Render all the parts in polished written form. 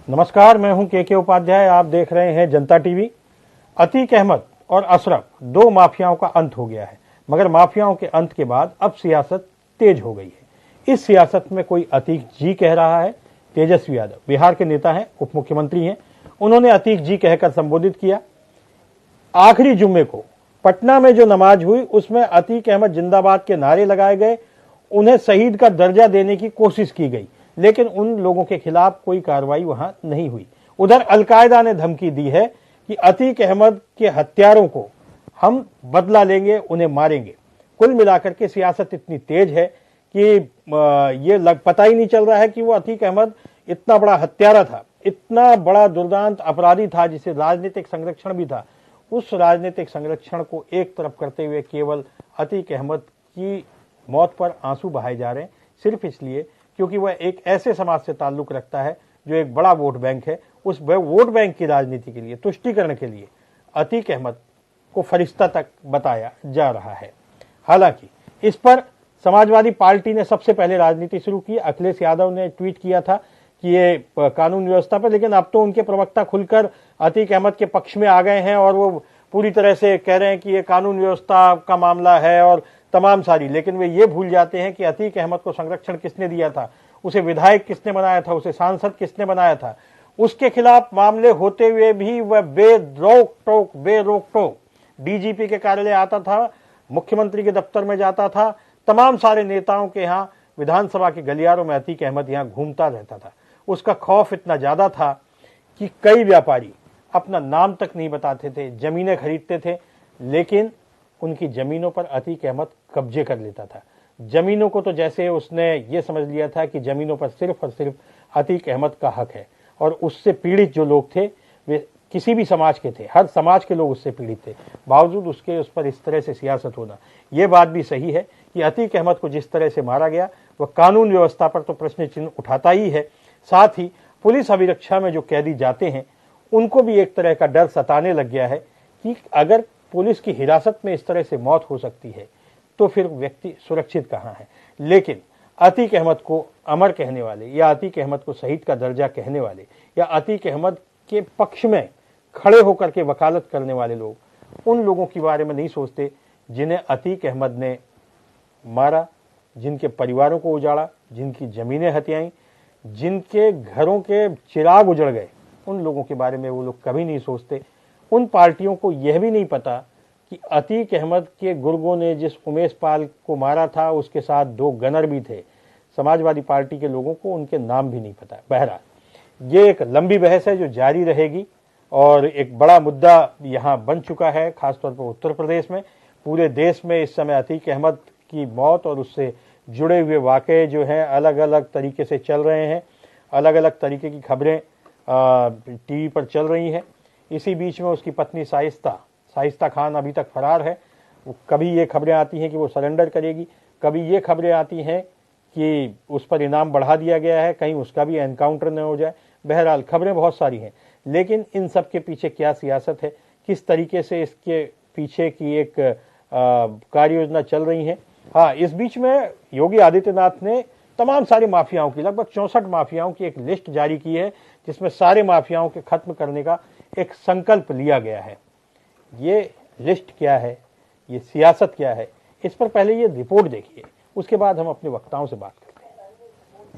नमस्कार, मैं हूं के उपाध्याय। आप देख रहे हैं जनता टीवी। अतीक अहमद और अशरफ दो माफियाओं का अंत हो गया है, मगर माफियाओं के अंत के बाद अब सियासत तेज हो गई है। इस सियासत में कोई अतीक जी कह रहा है। तेजस्वी यादव बिहार के नेता हैं, उप मुख्यमंत्री हैं। उन्होंने अतीक जी कहकर संबोधित किया। आखिरी जुम्मे को पटना में जो नमाज हुई उसमें अतीक अहमद जिंदाबाद के नारे लगाए गए, उन्हें शहीद का दर्जा देने की कोशिश की गई, लेकिन उन लोगों के खिलाफ कोई कार्रवाई वहां नहीं हुई। उधर अलकायदा ने धमकी दी है कि अतीक अहमद के हत्यारों को हम बदला लेंगे, उन्हें मारेंगे। कुल मिलाकर के सियासत इतनी तेज है कि ये पता ही नहीं चल रहा है कि वो अतीक अहमद इतना बड़ा हत्यारा था, इतना बड़ा दुर्दांत अपराधी था, जिसे राजनीतिक संरक्षण भी था। उस राजनीतिक संरक्षण को एक तरफ करते हुए केवल अतीक अहमद की मौत पर आंसू बहाए जा रहे हैं, सिर्फ इसलिए क्योंकि वह एक ऐसे समाज से ताल्लुक रखता है जो एक बड़ा वोट बैंक है। उस वोट बैंक की राजनीति के लिए, तुष्टीकरण के लिए अतीक अहमद को फरिश्ता तक बताया जा रहा है। हालांकि इस पर समाजवादी पार्टी ने सबसे पहले राजनीति शुरू की। अखिलेश यादव ने ट्वीट किया था कि ये कानून व्यवस्था पर, लेकिन अब तो उनके प्रवक्ता खुलकर अतीक अहमद के पक्ष में आ गए हैं और वो पूरी तरह से कह रहे हैं कि ये कानून व्यवस्था का मामला है और तमाम सारी। लेकिन वे ये भूल जाते हैं कि अतीक अहमद को संरक्षण किसने दिया था, उसे विधायक किसने बनाया था, उसे सांसद किसने बनाया था। उसके खिलाफ मामले होते हुए भी वह बेरोक टोक डीजीपी के कार्यालय आता था, मुख्यमंत्री के दफ्तर में जाता था, तमाम सारे नेताओं के यहाँ विधानसभा के गलियारों में अतीक अहमद यहाँ घूमता रहता था। उसका खौफ इतना ज्यादा था कि कई व्यापारी अपना नाम तक नहीं बताते थे, जमीनें खरीदते थे, लेकिन उनकी जमीनों पर अतीक अहमद कब्जे कर लेता था। जमीनों को तो जैसे उसने ये समझ लिया था कि जमीनों पर सिर्फ और सिर्फ अतीक अहमद का हक है, और उससे पीड़ित जो लोग थे वे किसी भी समाज के थे, हर समाज के लोग उससे पीड़ित थे। बावजूद उसके उस पर इस तरह से सियासत होना, ये बात भी सही है कि अतीक अहमद को जिस तरह से मारा गया वह कानून व्यवस्था पर तो प्रश्न चिन्ह उठाता ही है। साथ ही पुलिस अभिरक्षा में जो कैदी जाते हैं उनको भी एक तरह का डर सताने लग गया है कि अगर पुलिस की हिरासत में इस तरह से मौत हो सकती है तो फिर व्यक्ति सुरक्षित कहाँ है। लेकिन अतीक अहमद को अमर कहने वाले, या अतीक अहमद को शहीद का दर्जा कहने वाले, या अतीक अहमद के पक्ष में खड़े होकर के वकालत करने वाले लोग उन लोगों के बारे में नहीं सोचते जिन्हें अतीक अहमद ने मारा, जिनके परिवारों को उजाड़ा, जिनकी जमीनें हथियाई, जिनके घरों के चिराग उजड़ गए। उन लोगों के बारे में वो लोग कभी नहीं सोचते। उन पार्टियों को यह भी नहीं पता कि अतीक अहमद के गुर्गों ने जिस उमेश पाल को मारा था उसके साथ 2 गनर भी थे। समाजवादी पार्टी के लोगों को उनके नाम भी नहीं पता। बहरहाल ये एक लंबी बहस है जो जारी रहेगी और एक बड़ा मुद्दा यहाँ बन चुका है, खासतौर पर उत्तर प्रदेश में। पूरे देश में इस समय अतीक अहमद की मौत और उससे जुड़े हुए वाक़े जो हैं अलग अलग तरीके से चल रहे हैं। अलग अलग तरीके की खबरें टीवी पर चल रही हैं। इसी बीच में उसकी पत्नी शाइस्ता खान अभी तक फरार है। कभी ये खबरें आती हैं कि वो सरेंडर करेगी, कभी ये खबरें आती हैं कि उस पर इनाम बढ़ा दिया गया है, कहीं उसका भी एनकाउंटर न हो जाए। बहरहाल खबरें बहुत सारी हैं, लेकिन इन सब के पीछे क्या सियासत है, किस तरीके से इसके पीछे की एक कार्य योजना चल रही है। हाँ, इस बीच में योगी आदित्यनाथ ने तमाम सारे माफियाओं की, लगभग 64 माफियाओं की एक लिस्ट जारी की है, जिसमें सारे माफियाओं के खत्म करने का एक संकल्प लिया गया है। ये लिस्ट क्या है, ये सियासत क्या है, इस पर पहले ये रिपोर्ट देखिए, उसके बाद हम अपने वक्ताओं से बात करते हैं।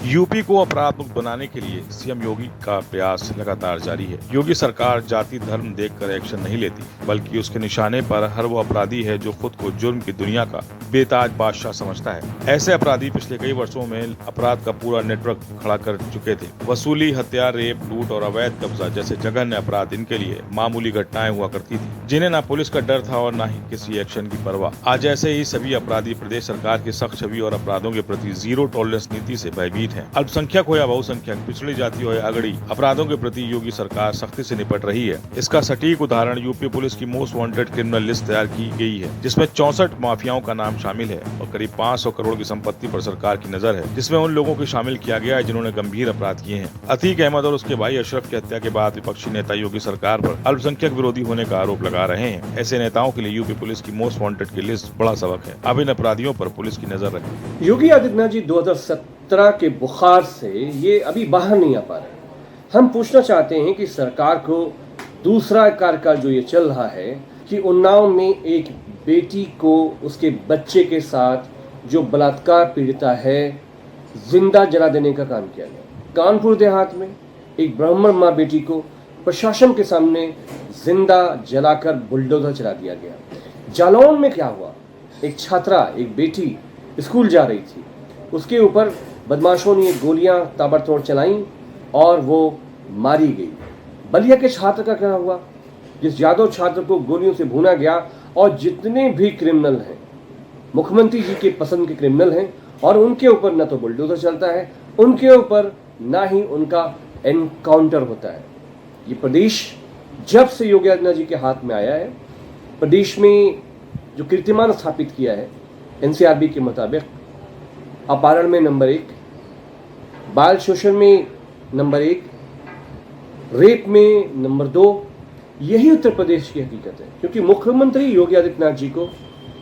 यूपी को अपराध मुक्त बनाने के लिए सीएम योगी का प्रयास लगातार जारी है। योगी सरकार जाति धर्म देखकर एक्शन नहीं लेती, बल्कि उसके निशाने पर हर वो अपराधी है जो खुद को जुर्म की दुनिया का बेताज बादशाह समझता है। ऐसे अपराधी पिछले कई वर्षों में अपराध का पूरा नेटवर्क खड़ा कर चुके थे। वसूली, हत्या, रेप, लूट और अवैध कब्जा जैसे जघन्य अपराध इनके लिए मामूली घटनाएं हुआ करती थी, जिन्हें न पुलिस का डर था और न ही किसी एक्शन की परवाह। आज ऐसे ही सभी अपराधी प्रदेश सरकार की सख्त छवि और अपराधों के प्रति जीरो टॉलरेंस नीति से भयभीत हैं। अल्पसंख्यक हो या बहुसंख्यक, पिछड़ी जाति हो या अगड़ी, अपराधों के प्रति योगी सरकार सख्ती से निपट रही है। इसका सटीक उदाहरण यूपी पुलिस की मोस्ट वांटेड क्रिमिनल लिस्ट तैयार की गई है, जिसमें 64 माफियाओं का नाम शामिल है और करीब 500 करोड़ की संपत्ति पर सरकार की नजर है, जिसमें उन लोगों को शामिल किया गया है जिन्होंने गंभीर अपराध किए हैं। अतीक अहमद और उसके भाई अशरफ की हत्या के बाद विपक्षी नेता योगी सरकार पर अल्पसंख्यक विरोधी होने का आरोप लगा रहे हैं। ऐसे नेताओं के लिए यूपी पुलिस की मोस्ट वांटेड की लिस्ट बड़ा सबक है। अब इन अपराधियों पर पुलिस की नजर रखे। योगी आदित्यनाथ जी 2017 के बुखार से ये अभी बाहर नहीं आ पा रहे। हम पूछना चाहते हैं कि सरकार को दूसरा कार्यकाल जो ये चल रहा है कि उन्नाव में एक बेटी को उसके बच्चे के साथ जो बलात्कार पीड़िता है जिंदा जला देने का काम किया गया। कानपुर देहात में एक ब्राह्मण माँ बेटी को प्रशासन के सामने जिंदा जलाकर बुलडोजर चला दिया गया। जालौन में क्या हुआ, एक छात्रा, एक बेटी स्कूल जा रही थी, उसके ऊपर बदमाशों ने गोलियां ताबड़तोड़ चलाईं और वो मारी गई। बलिया के छात्र का क्या हुआ, जिस यादव छात्र को गोलियों से भूना गया। और जितने भी क्रिमिनल हैं, मुख्यमंत्री जी के पसंद के क्रिमिनल हैं, और उनके ऊपर न तो बुलडोजर चलता है, उनके ऊपर ना ही उनका एनकाउंटर होता है। ये प्रदेश जब से योगी आदित्यनाथ जी के हाथ में आया है, प्रदेश में जो कीर्तिमान स्थापित किया है एनसीआरबी के मुताबिक, अपहरण में नंबर 1, बाल शोषण में नंबर 1, रेप में नंबर 2, यही उत्तर प्रदेश की हकीकत है। क्योंकि मुख्यमंत्री योगी आदित्यनाथ जी को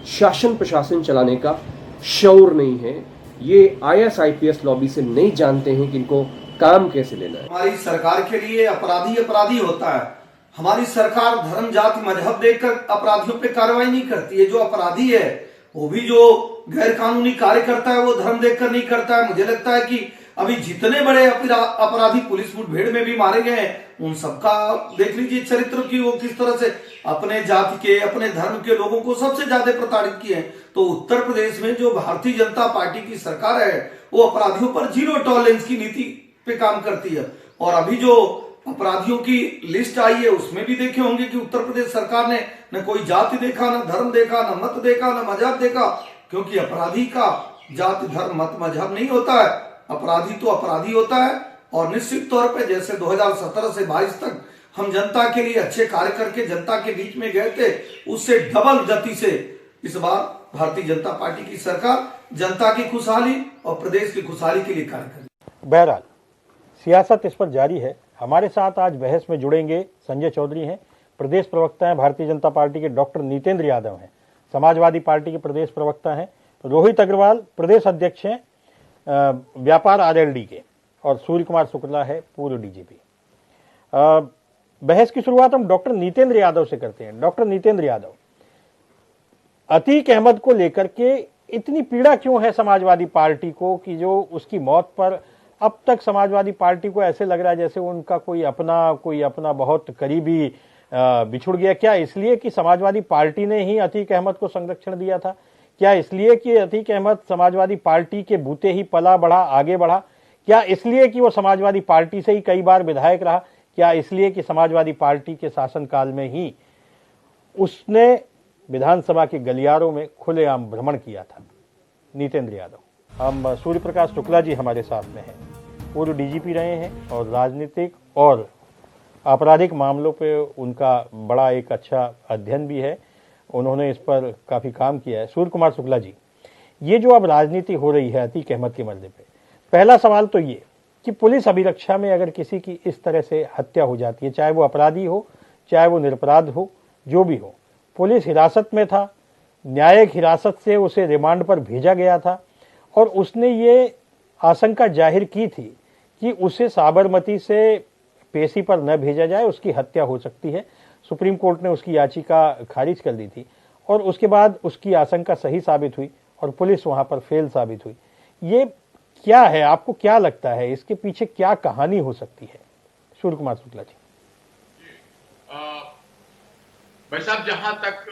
शासन प्रशासन चलाने का शौर नहीं है। ये IAS IPS लॉबी से नहीं जानते हैं कि इनको काम कैसे लेना है। हमारी सरकार के लिए अपराधी अपराधी होता है। हमारी सरकार धर्म जाति मजहब देखकर अपराधियों पे कार्रवाई नहीं करती है। जो अपराधी है वो भी जो गैर कानूनी कार्य करता है वो धर्म देखकर नहीं करता है। मुझे लगता है कि अभी जितने बड़े अपराधी पुलिस मुठभेड़ में भी मारे गए हैं, उन सबका देख लीजिए चरित्र की वो किस तरह से अपने जाति के, अपने धर्म के लोगों को सबसे ज्यादा प्रताड़ित किए हैं। तो उत्तर प्रदेश में जो भारतीय जनता पार्टी की सरकार है वो अपराधियों पर 0 टॉलरेंस की नीति पे काम करती है। और अभी जो अपराधियों की लिस्ट आई है उसमें भी देखे होंगे कि उत्तर प्रदेश सरकार ने न कोई जाति देखा, न धर्म देखा, न मत देखा, न मजहब देखा। क्योंकि अपराधी का जाति धर्म मत मजहब नहीं होता है, अपराधी तो अपराधी होता है। और निश्चित तौर पे जैसे 2017 से 22 तक हम जनता के लिए अच्छे कार्य करके जनता के बीच में गए थे, उससे डबल गति से इस बार भारतीय जनता पार्टी की सरकार जनता की खुशहाली और प्रदेश की खुशहाली के लिए कार्य करेगी। बहरहाल सियासत इस पर जारी है। हमारे साथ आज बहस में जुड़ेंगे संजय चौधरी हैं, प्रदेश प्रवक्ता हैं भारतीय जनता पार्टी के, डॉक्टर नीतेंद्र यादव हैं, समाजवादी पार्टी के प्रदेश प्रवक्ता हैं, रोहित अग्रवाल प्रदेश अध्यक्ष हैं व्यापार RLD के, और सूर्य कुमार शुक्ला है पूर्व DGP। बहस की शुरुआत हम डॉक्टर नीतेंद्र यादव से करते हैं। डॉक्टर नीतेंद्र यादव, अतीक अहमद को लेकर के इतनी पीड़ा क्यों है समाजवादी पार्टी को कि जो उसकी मौत पर अब तक समाजवादी पार्टी को ऐसे लग रहा है जैसे उनका कोई अपना बहुत करीबी बिछुड़ गया? क्या इसलिए कि समाजवादी पार्टी ने ही अतीक अहमद को संरक्षण दिया था? क्या इसलिए कि अतीक अहमद समाजवादी पार्टी के बूते ही पला बढ़ा, आगे बढ़ा? क्या इसलिए कि वो समाजवादी पार्टी से ही कई बार विधायक रहा? क्या इसलिए कि समाजवादी पार्टी के शासनकाल में ही उसने विधानसभा के गलियारों में खुलेआम भ्रमण किया था? नीतेंद्र यादव। हम सूर्य प्रकाश शुक्ला जी हमारे साथ में हैं, पूर्व DGP रहे हैं और राजनीतिक और आपराधिक मामलों पे उनका बड़ा एक अच्छा अध्ययन भी है, उन्होंने इस पर काफ़ी काम किया है। सूर्य कुमार शुक्ला जी, ये जो अब राजनीति हो रही है अतीक अहमद के मरने पे, पहला सवाल तो ये कि पुलिस अभिरक्षा में अगर किसी की इस तरह से हत्या हो जाती है, चाहे वो अपराधी हो चाहे वो निरपराध हो, जो भी हो, पुलिस हिरासत में था, न्यायिक हिरासत से उसे रिमांड पर भेजा गया था और उसने ये आशंका जाहिर की थी कि उसे साबरमती से पेशी पर न भेजा जाए, उसकी हत्या हो सकती है। सुप्रीम कोर्ट ने उसकी याचिका खारिज कर दी थी और उसके बाद उसकी आशंका सही साबित हुई और पुलिस वहां पर फेल साबित हुई। ये क्या है, आपको क्या लगता है इसके पीछे क्या कहानी हो सकती है? सूर्य कुमार शुक्ला जी। भाई साहब, जहां तक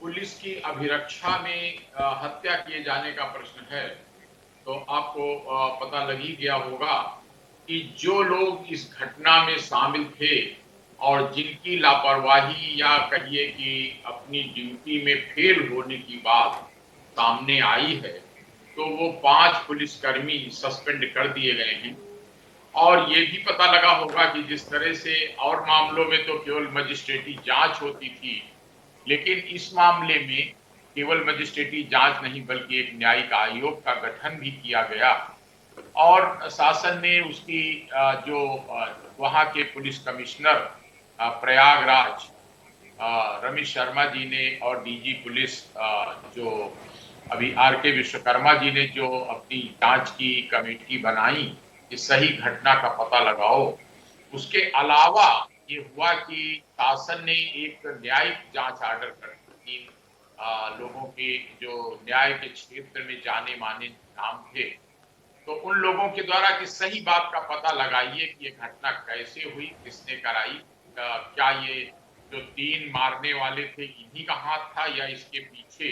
पुलिस की अभिरक्षा में हत्या किए जाने का प्रश्न है तो आपको पता लग ही गया होगा कि जो लोग इस घटना में शामिल थे और जिनकी लापरवाही या कहिए कि अपनी ड्यूटी में फेल होने की बात सामने आई है, तो वो 5 पुलिसकर्मी सस्पेंड कर दिए गए हैं। और ये भी पता लगा होगा कि जिस तरह से और मामलों में तो केवल मजिस्ट्रेटी जांच होती थी, लेकिन इस मामले में केवल मजिस्ट्रेटी जांच नहीं बल्कि एक न्यायिक आयोग का गठन भी किया गया और शासन ने उसकी जो वहाँ के पुलिस कमिश्नर प्रयागराज रमेश शर्मा जी ने और DG पुलिस जो अभी RK विश्वकर्मा जी ने जो अपनी जांच की कमेटी बनाई कि सही घटना का पता लगाओ, उसके अलावा ये हुआ कि शासन ने एक न्यायिक जांच ऑर्डर कर दी। लोगों के जो न्याय के क्षेत्र में जाने माने नाम थे, तो उन लोगों के द्वारा कि सही बात का पता लगाइए कि ये घटना कैसे हुई, किसने कराई, क्या ये जो 3 मारने वाले थे इन्हीं का हाथ था या इसके पीछे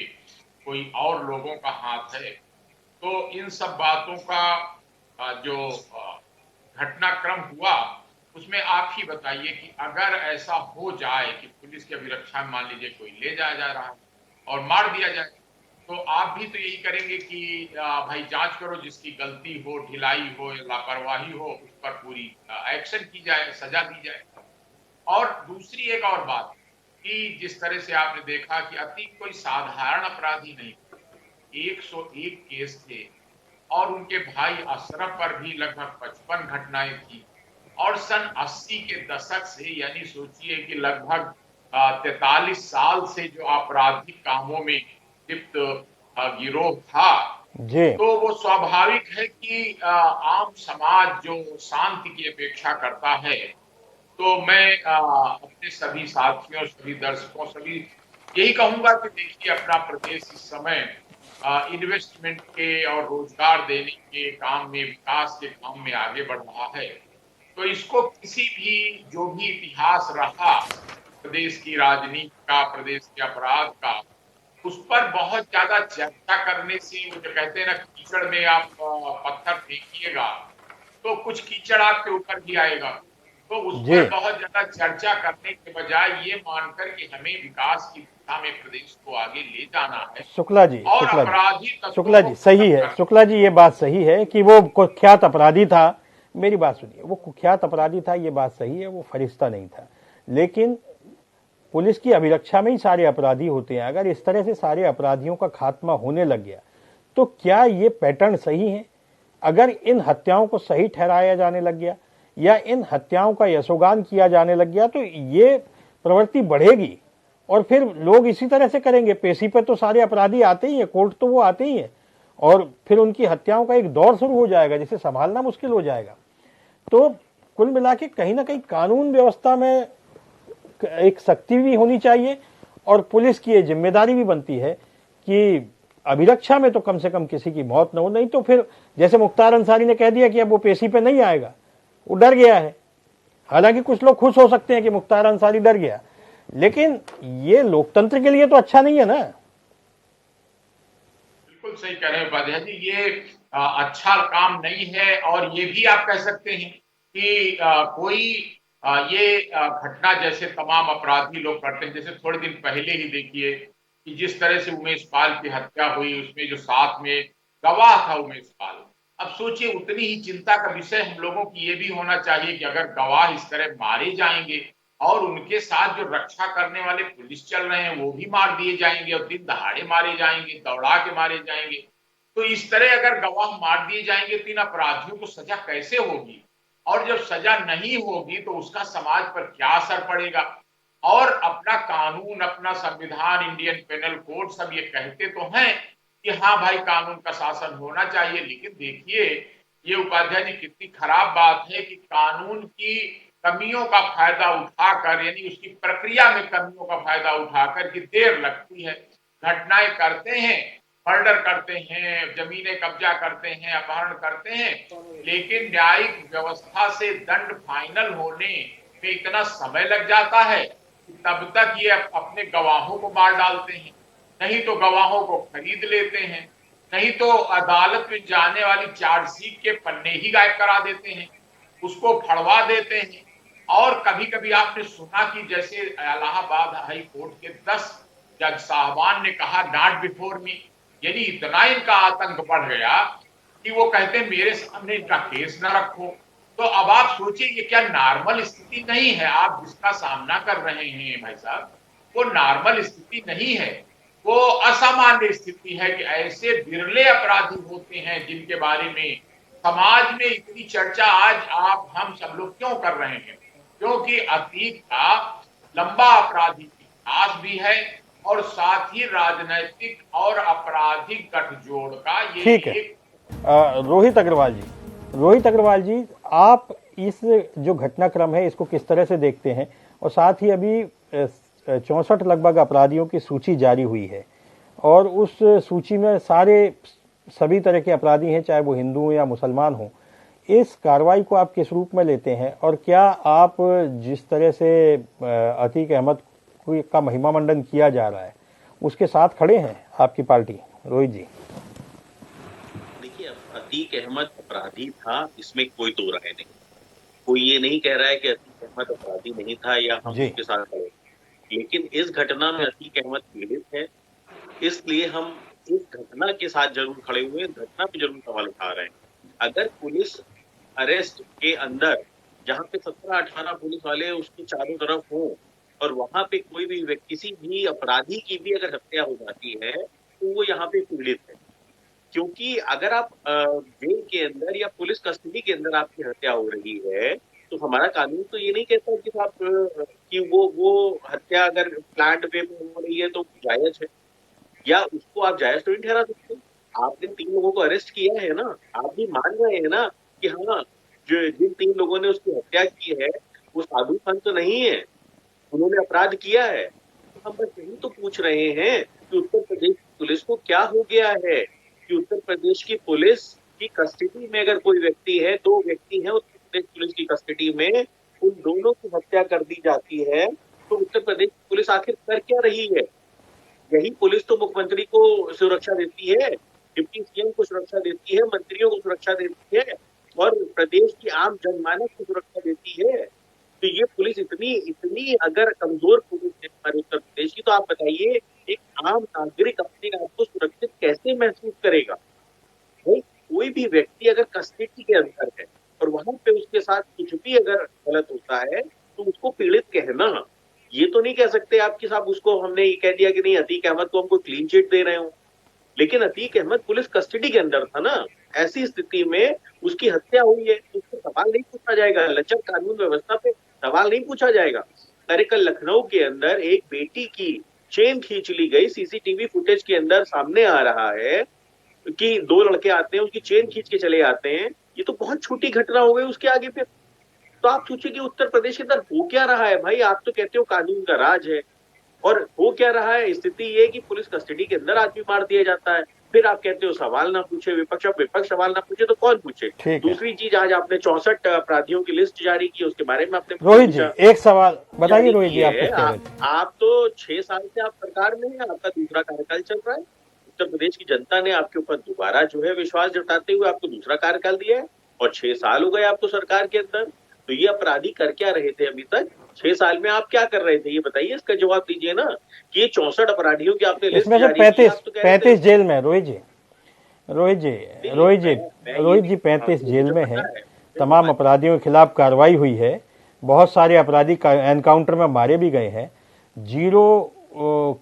कोई और लोगों का हाथ है। तो इन सब बातों का जो घटनाक्रम हुआ उसमें आप ही बताइए कि अगर ऐसा हो जाए कि पुलिस की अभिरक्षा में मान लीजिए कोई ले जाया जा रहा है और मार दिया जाए, तो आप भी तो यही करेंगे कि भाई जांच करो, जिसकी गलती हो, ढिलाई हो या लापरवाही हो, उस पर पूरी एक्शन की जाए, सजा दी जाए। और दूसरी एक और बात कि जिस तरह से आपने देखा कि अतीक कोई साधारण अपराधी नहीं, 101 केस थे और उनके भाई अशरफ पर भी लगभग 55 घटनाएं थी और सन 80 के दशक से, यानी सोचिए कि लगभग 43 साल से जो आपराधिक कामों में लिप्त गिरोह था, तो वो स्वाभाविक है कि आम समाज जो शांति की अपेक्षा करता है, तो मैं अपने सभी साथियों, सभी दर्शकों, सभी यही कहूंगा कि देखिए अपना प्रदेश इस समय इन्वेस्टमेंट के और रोजगार देने के काम में, विकास के काम में आगे बढ़ रहा है। तो इसको किसी भी जो भी इतिहास रहा प्रदेश की राजनीति का, प्रदेश के अपराध का, उस पर बहुत ज्यादा चर्चा करने से, वो जो कहते हैं ना कीचड़ में आप पत्थर फेंकिएगा तो कुछ कीचड़ आपके ऊपर भी आएगा। तो उस पर बहुत ज्यादा चर्चा करने के बजाय ये मानकर कि हमें विकास की दिशा में प्रदेश को आगे ले जाना है। शुक्ला जी, और अपराधी शुक्ला जी सही है, शुक्ला जी ये बात सही है कि वो कुख्यात अपराधी था। मेरी बात सुनिए, वो कुख्यात अपराधी था, ये बात सही है, वो फरिश्ता नहीं था। लेकिन पुलिस की अभिरक्षा में ही सारे अपराधी होते हैं। अगर इस तरह से सारे अपराधियों का खात्मा होने लग गया तो क्या ये पैटर्न सही है? अगर इन हत्याओं को सही ठहराया जाने लग गया या इन हत्याओं का यशोगान किया जाने लग गया तो ये प्रवृत्ति बढ़ेगी और फिर लोग इसी तरह से करेंगे। पेशी पर तो सारे अपराधी आते ही हैं, कोर्ट तो वो आते ही हैं और फिर उनकी हत्याओं का एक दौर शुरू हो जाएगा जिसे संभालना मुश्किल हो जाएगा। तो कुल मिला के कहीं ना कहीं कानून व्यवस्था में एक सख्ती भी होनी चाहिए और पुलिस की ये जिम्मेदारी भी बनती है कि अभिरक्षा में तो कम से कम किसी की मौत न हो। नहीं तो फिर जैसे मुख्तार अंसारी ने कह दिया कि अब वो पेशी पे नहीं आएगा, वो डर गया है। हालांकि कुछ लोग खुश हो सकते हैं कि मुख्तार अंसारी डर गया, लेकिन ये लोकतंत्र के लिए तो अच्छा नहीं है ना। बिल्कुल सही कह रहे हैं उपाध्याय जी, ये अच्छा काम नहीं है। और ये भी आप कह सकते हैं कि कोई ये घटना जैसे तमाम अपराधी लोग करते हैं, जैसे थोड़े दिन पहले ही देखिए कि जिस तरह से उमेश पाल की हत्या हुई, उसमें जो साथ में गवाह था उमेश पाल, अब सोचिए उतनी ही चिंता का विषय हम लोगों की ये भी होना चाहिए कि अगर गवाह इस तरह मारे जाएंगे और उनके साथ जो रक्षा करने वाले पुलिस चल रहे हैं वो भी मार दिए जाएंगे और दिन दहाड़े मारे जाएंगे, दौड़ा के मारे जाएंगे, तो इस तरह अगर गवाह मार दिए जाएंगे तो इन अपराधियों को सजा कैसे होगी? और जब सजा नहीं होगी तो उसका समाज पर क्या असर पड़ेगा? और अपना कानून, अपना संविधान, इंडियन पेनल कोड सब ये कहते तो हैं कि हाँ भाई कानून का शासन होना चाहिए, लेकिन देखिए ये उपाध्याय जी कितनी खराब बात है कि कानून की कमियों का फायदा उठाकर, यानी उसकी प्रक्रिया में कमियों का फायदा उठाकर कि देर लगती है, घटनाएं करते हैं, मर्डर करते हैं, जमीनें कब्जा करते हैं, अपहरण करते हैं, लेकिन न्यायिक व्यवस्था से दंड फाइनल होने में इतना समय लग जाता है कि तब तक ये अपने गवाहों को मार डालते हैं, नहीं तो गवाहों को खरीद लेते हैं, नहीं तो अदालत में जाने वाली चार्जशीट के पन्ने ही गायब करा देते हैं, उसको फड़वा देते हैं। और कभी कभी आपने सुना कि जैसे इलाहाबाद हाई कोर्ट के 10 जज साहबान ने कहा नॉट बिफोर मी, यानी इतना इनका आतंक बढ़ गया कि वो कहते हैं मेरे सामने इनका केस ना रखो। तो अब आप सोचिए ये क्या नॉर्मल स्थिति नहीं है? आप जिसका सामना कर रहे हैं भाई साहब, वो नॉर्मल स्थिति नहीं है, वो असामान्य स्थिति है कि ऐसे बिरले अपराधी होते हैं जिनके बारे में समाज में इतनी चर्चा आज आप हम सब लोग क्यों कर रहे हैं? क्योंकि अतीत का लंबा आपराधिक इतिहास भी है और साथ ही राजनीतिक और आपराधिक गठजोड़ का ये ठीक है। रोहित अग्रवाल जी, आप इस जो घटनाक्रम है इसको किस तरह से देखते हैं, और साथ ही अभी 64 लगभग अपराधियों की सूची जारी हुई है और उस सूची में सभी तरह के अपराधी हैं, चाहे वो हिंदू या मुसलमान हों। इस कार्रवाई को आप किस रूप में लेते हैं और क्या आप जिस तरह से अतीक अहमद का महिमा मंडन किया जा रहा है उसके साथ खड़े हैं आपकी पार्टी? रोहित जी। देखिए, अतीक अहमद अपराधी था, इसमें कोई दो राय नहीं। कोई ये नहीं कह रहा है कि अतीक अहमद अपराधी नहीं था या हम उसके साथ खड़े, लेकिन इस घटना में अतीक अहमद पीड़ित है, इसलिए हम इस घटना के साथ जरूर खड़े हुए, घटना पे जरूर सवाल उठा रहे हैं। अगर पुलिस अरेस्ट के अंदर जहां पे 17-18 पुलिस वाले उसके चारों तरफ हों और वहां पे कोई भी व्यक्ति, किसी भी अपराधी की भी अगर हत्या हो जाती है तो वो यहाँ पे पीड़ित है, क्योंकि अगर आप जेल के अंदर या पुलिस कस्टडी के अंदर आपकी हत्या हो रही है तो हमारा कानून तो ये नहीं कहता कि आप कि वो हत्या अगर प्लान्ड वे में हो रही है तो जायज है, या उसको आप जायज तो नहीं ठहरा सकते। आपने 3 लोगों को अरेस्ट किया है ना, आप भी मान रहे हैं ना कि हाँ, जो जिन 3 लोगों ने उसकी हत्या की है वो साधु संत तो नहीं है, उन्होंने अपराध किया है। तो हम बस यही तो पूछ रहे हैं कि उत्तर प्रदेश पुलिस को क्या हो गया है कि उत्तर प्रदेश की पुलिस की कस्टडी में अगर कोई व्यक्ति है, 2 व्यक्ति हैं उत्तर प्रदेश पुलिस की कस्टडी में, उन दोनों की हत्या कर दी जाती है, तो उत्तर प्रदेश पुलिस आखिर कर क्या रही है? यही पुलिस तो मुख्यमंत्री को सुरक्षा देती है, डिप्टी सीएम को सुरक्षा देती है, मंत्रियों को सुरक्षा देती है और प्रदेश की आम जनमानस को सुरक्षा देती है। तो ये पुलिस इतनी अगर कमजोर पुलिस है हमारे उत्तर प्रदेश की, तो आप बताइए एक आम नागरिक अपने आप को सुरक्षित कैसे महसूस करेगा? भाई, कोई भी व्यक्ति अगर कस्टडी के अंदर है और वहां पे उसके साथ कुछ भी अगर गलत होता है तो उसको पीड़ित कहना, ये तो नहीं कह सकते आप कि साहब उसको हमने ये कह दिया कि नहीं अतीक अहमद को हमको क्लीन चिट दे रहे हो, लेकिन अतीक अहमद पुलिस कस्टडी के अंदर था ना। ऐसी स्थिति में उसकी हत्या हुई है तो उसको सवाल नहीं पूछा जाएगा, लचर कानून व्यवस्था पे सवाल नहीं पूछा जाएगा। अरे कल लखनऊ के अंदर एक बेटी की चेन खींच ली गई, सीसीटीवी फुटेज के अंदर सामने आ रहा है कि 2 लड़के आते हैं, उसकी चेन खींच के चले आते हैं। ये तो बहुत छोटी घटना हो गई उसके आगे फिर तो आप सोचिए कि उत्तर प्रदेश के अंदर हो क्या रहा है। भाई, आप तो कहते हो कानून का राज है, और हो क्या रहा है? स्थिति ये कि पुलिस कस्टडी के अंदर आदमी मार दिया जाता है, फिर आप कहते हो सवाल ना पूछे विपक्ष। अब विपक्ष सवाल ना पूछे तो कौन पूछे? दूसरी चीज, आज आपने 64 अपराधियों की लिस्ट जारी की, उसके बारे में आपने रोहित जी एक सवाल बताइए। रोहित जी आप तो 6 साल से आप सरकार में हैं, आपका दूसरा कार्यकाल चल रहा है। उत्तर प्रदेश की जनता ने आपके ऊपर दोबारा जो है विश्वास जताते हुए आपको दूसरा कार्यकाल दिया है और 6 साल हो गए आपको सरकार के अंदर। तो ये अपराधी कर क्या रहे थे अभी तक? 6 साल में आप क्या कर रहे थे ये बताइए, इसका जवाब दीजिए ना। कि ये 64 अपराधियों की आपने लिस्ट जारी की, 35 जेल में। रोहित जी 35 जेल में है, तमाम अपराधियों के खिलाफ कार्रवाई हुई है, बहुत सारे अपराधी एनकाउंटर में मारे भी गए हैं। 0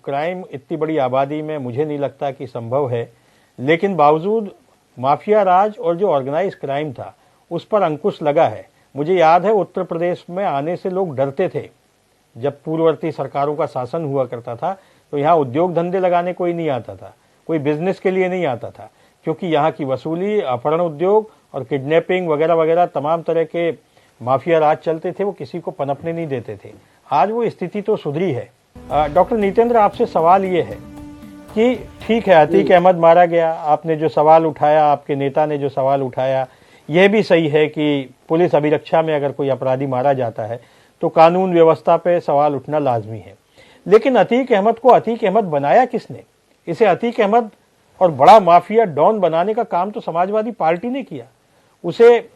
क्राइम इतनी बड़ी आबादी में मुझे नहीं लगता कि संभव है, लेकिन बावजूद माफिया राज और जो ऑर्गेनाइज क्राइम था उस पर अंकुश लगा है। मुझे याद है उत्तर प्रदेश में आने से लोग डरते थे। जब पूर्ववर्ती सरकारों का शासन हुआ करता था तो यहाँ उद्योग धंधे लगाने कोई नहीं आता था, कोई बिजनेस के लिए नहीं आता था, क्योंकि यहाँ की वसूली, अपहरण उद्योग और किडनैपिंग वगैरह वगैरह तमाम तरह के माफिया राज चलते थे, वो किसी को पनपने नहीं देते थे। आज वो स्थिति तो सुधरी है। डॉक्टर नितेंद्र, आपसे सवाल ये है कि ठीक है अतीक अहमद मारा गया, आपने जो सवाल उठाया, आपके नेता ने जो सवाल उठाया, यह भी सही है कि पुलिस अभिरक्षा में अगर कोई अपराधी मारा जाता है तो कानून व्यवस्था पे सवाल उठना लाजमी है। लेकिन अतीक अहमद को अतीक अहमद बनाया किसने? इसे अतीक अहमद और बड़ा माफिया डॉन बनाने का काम तो समाजवादी पार्टी ने किया। उससे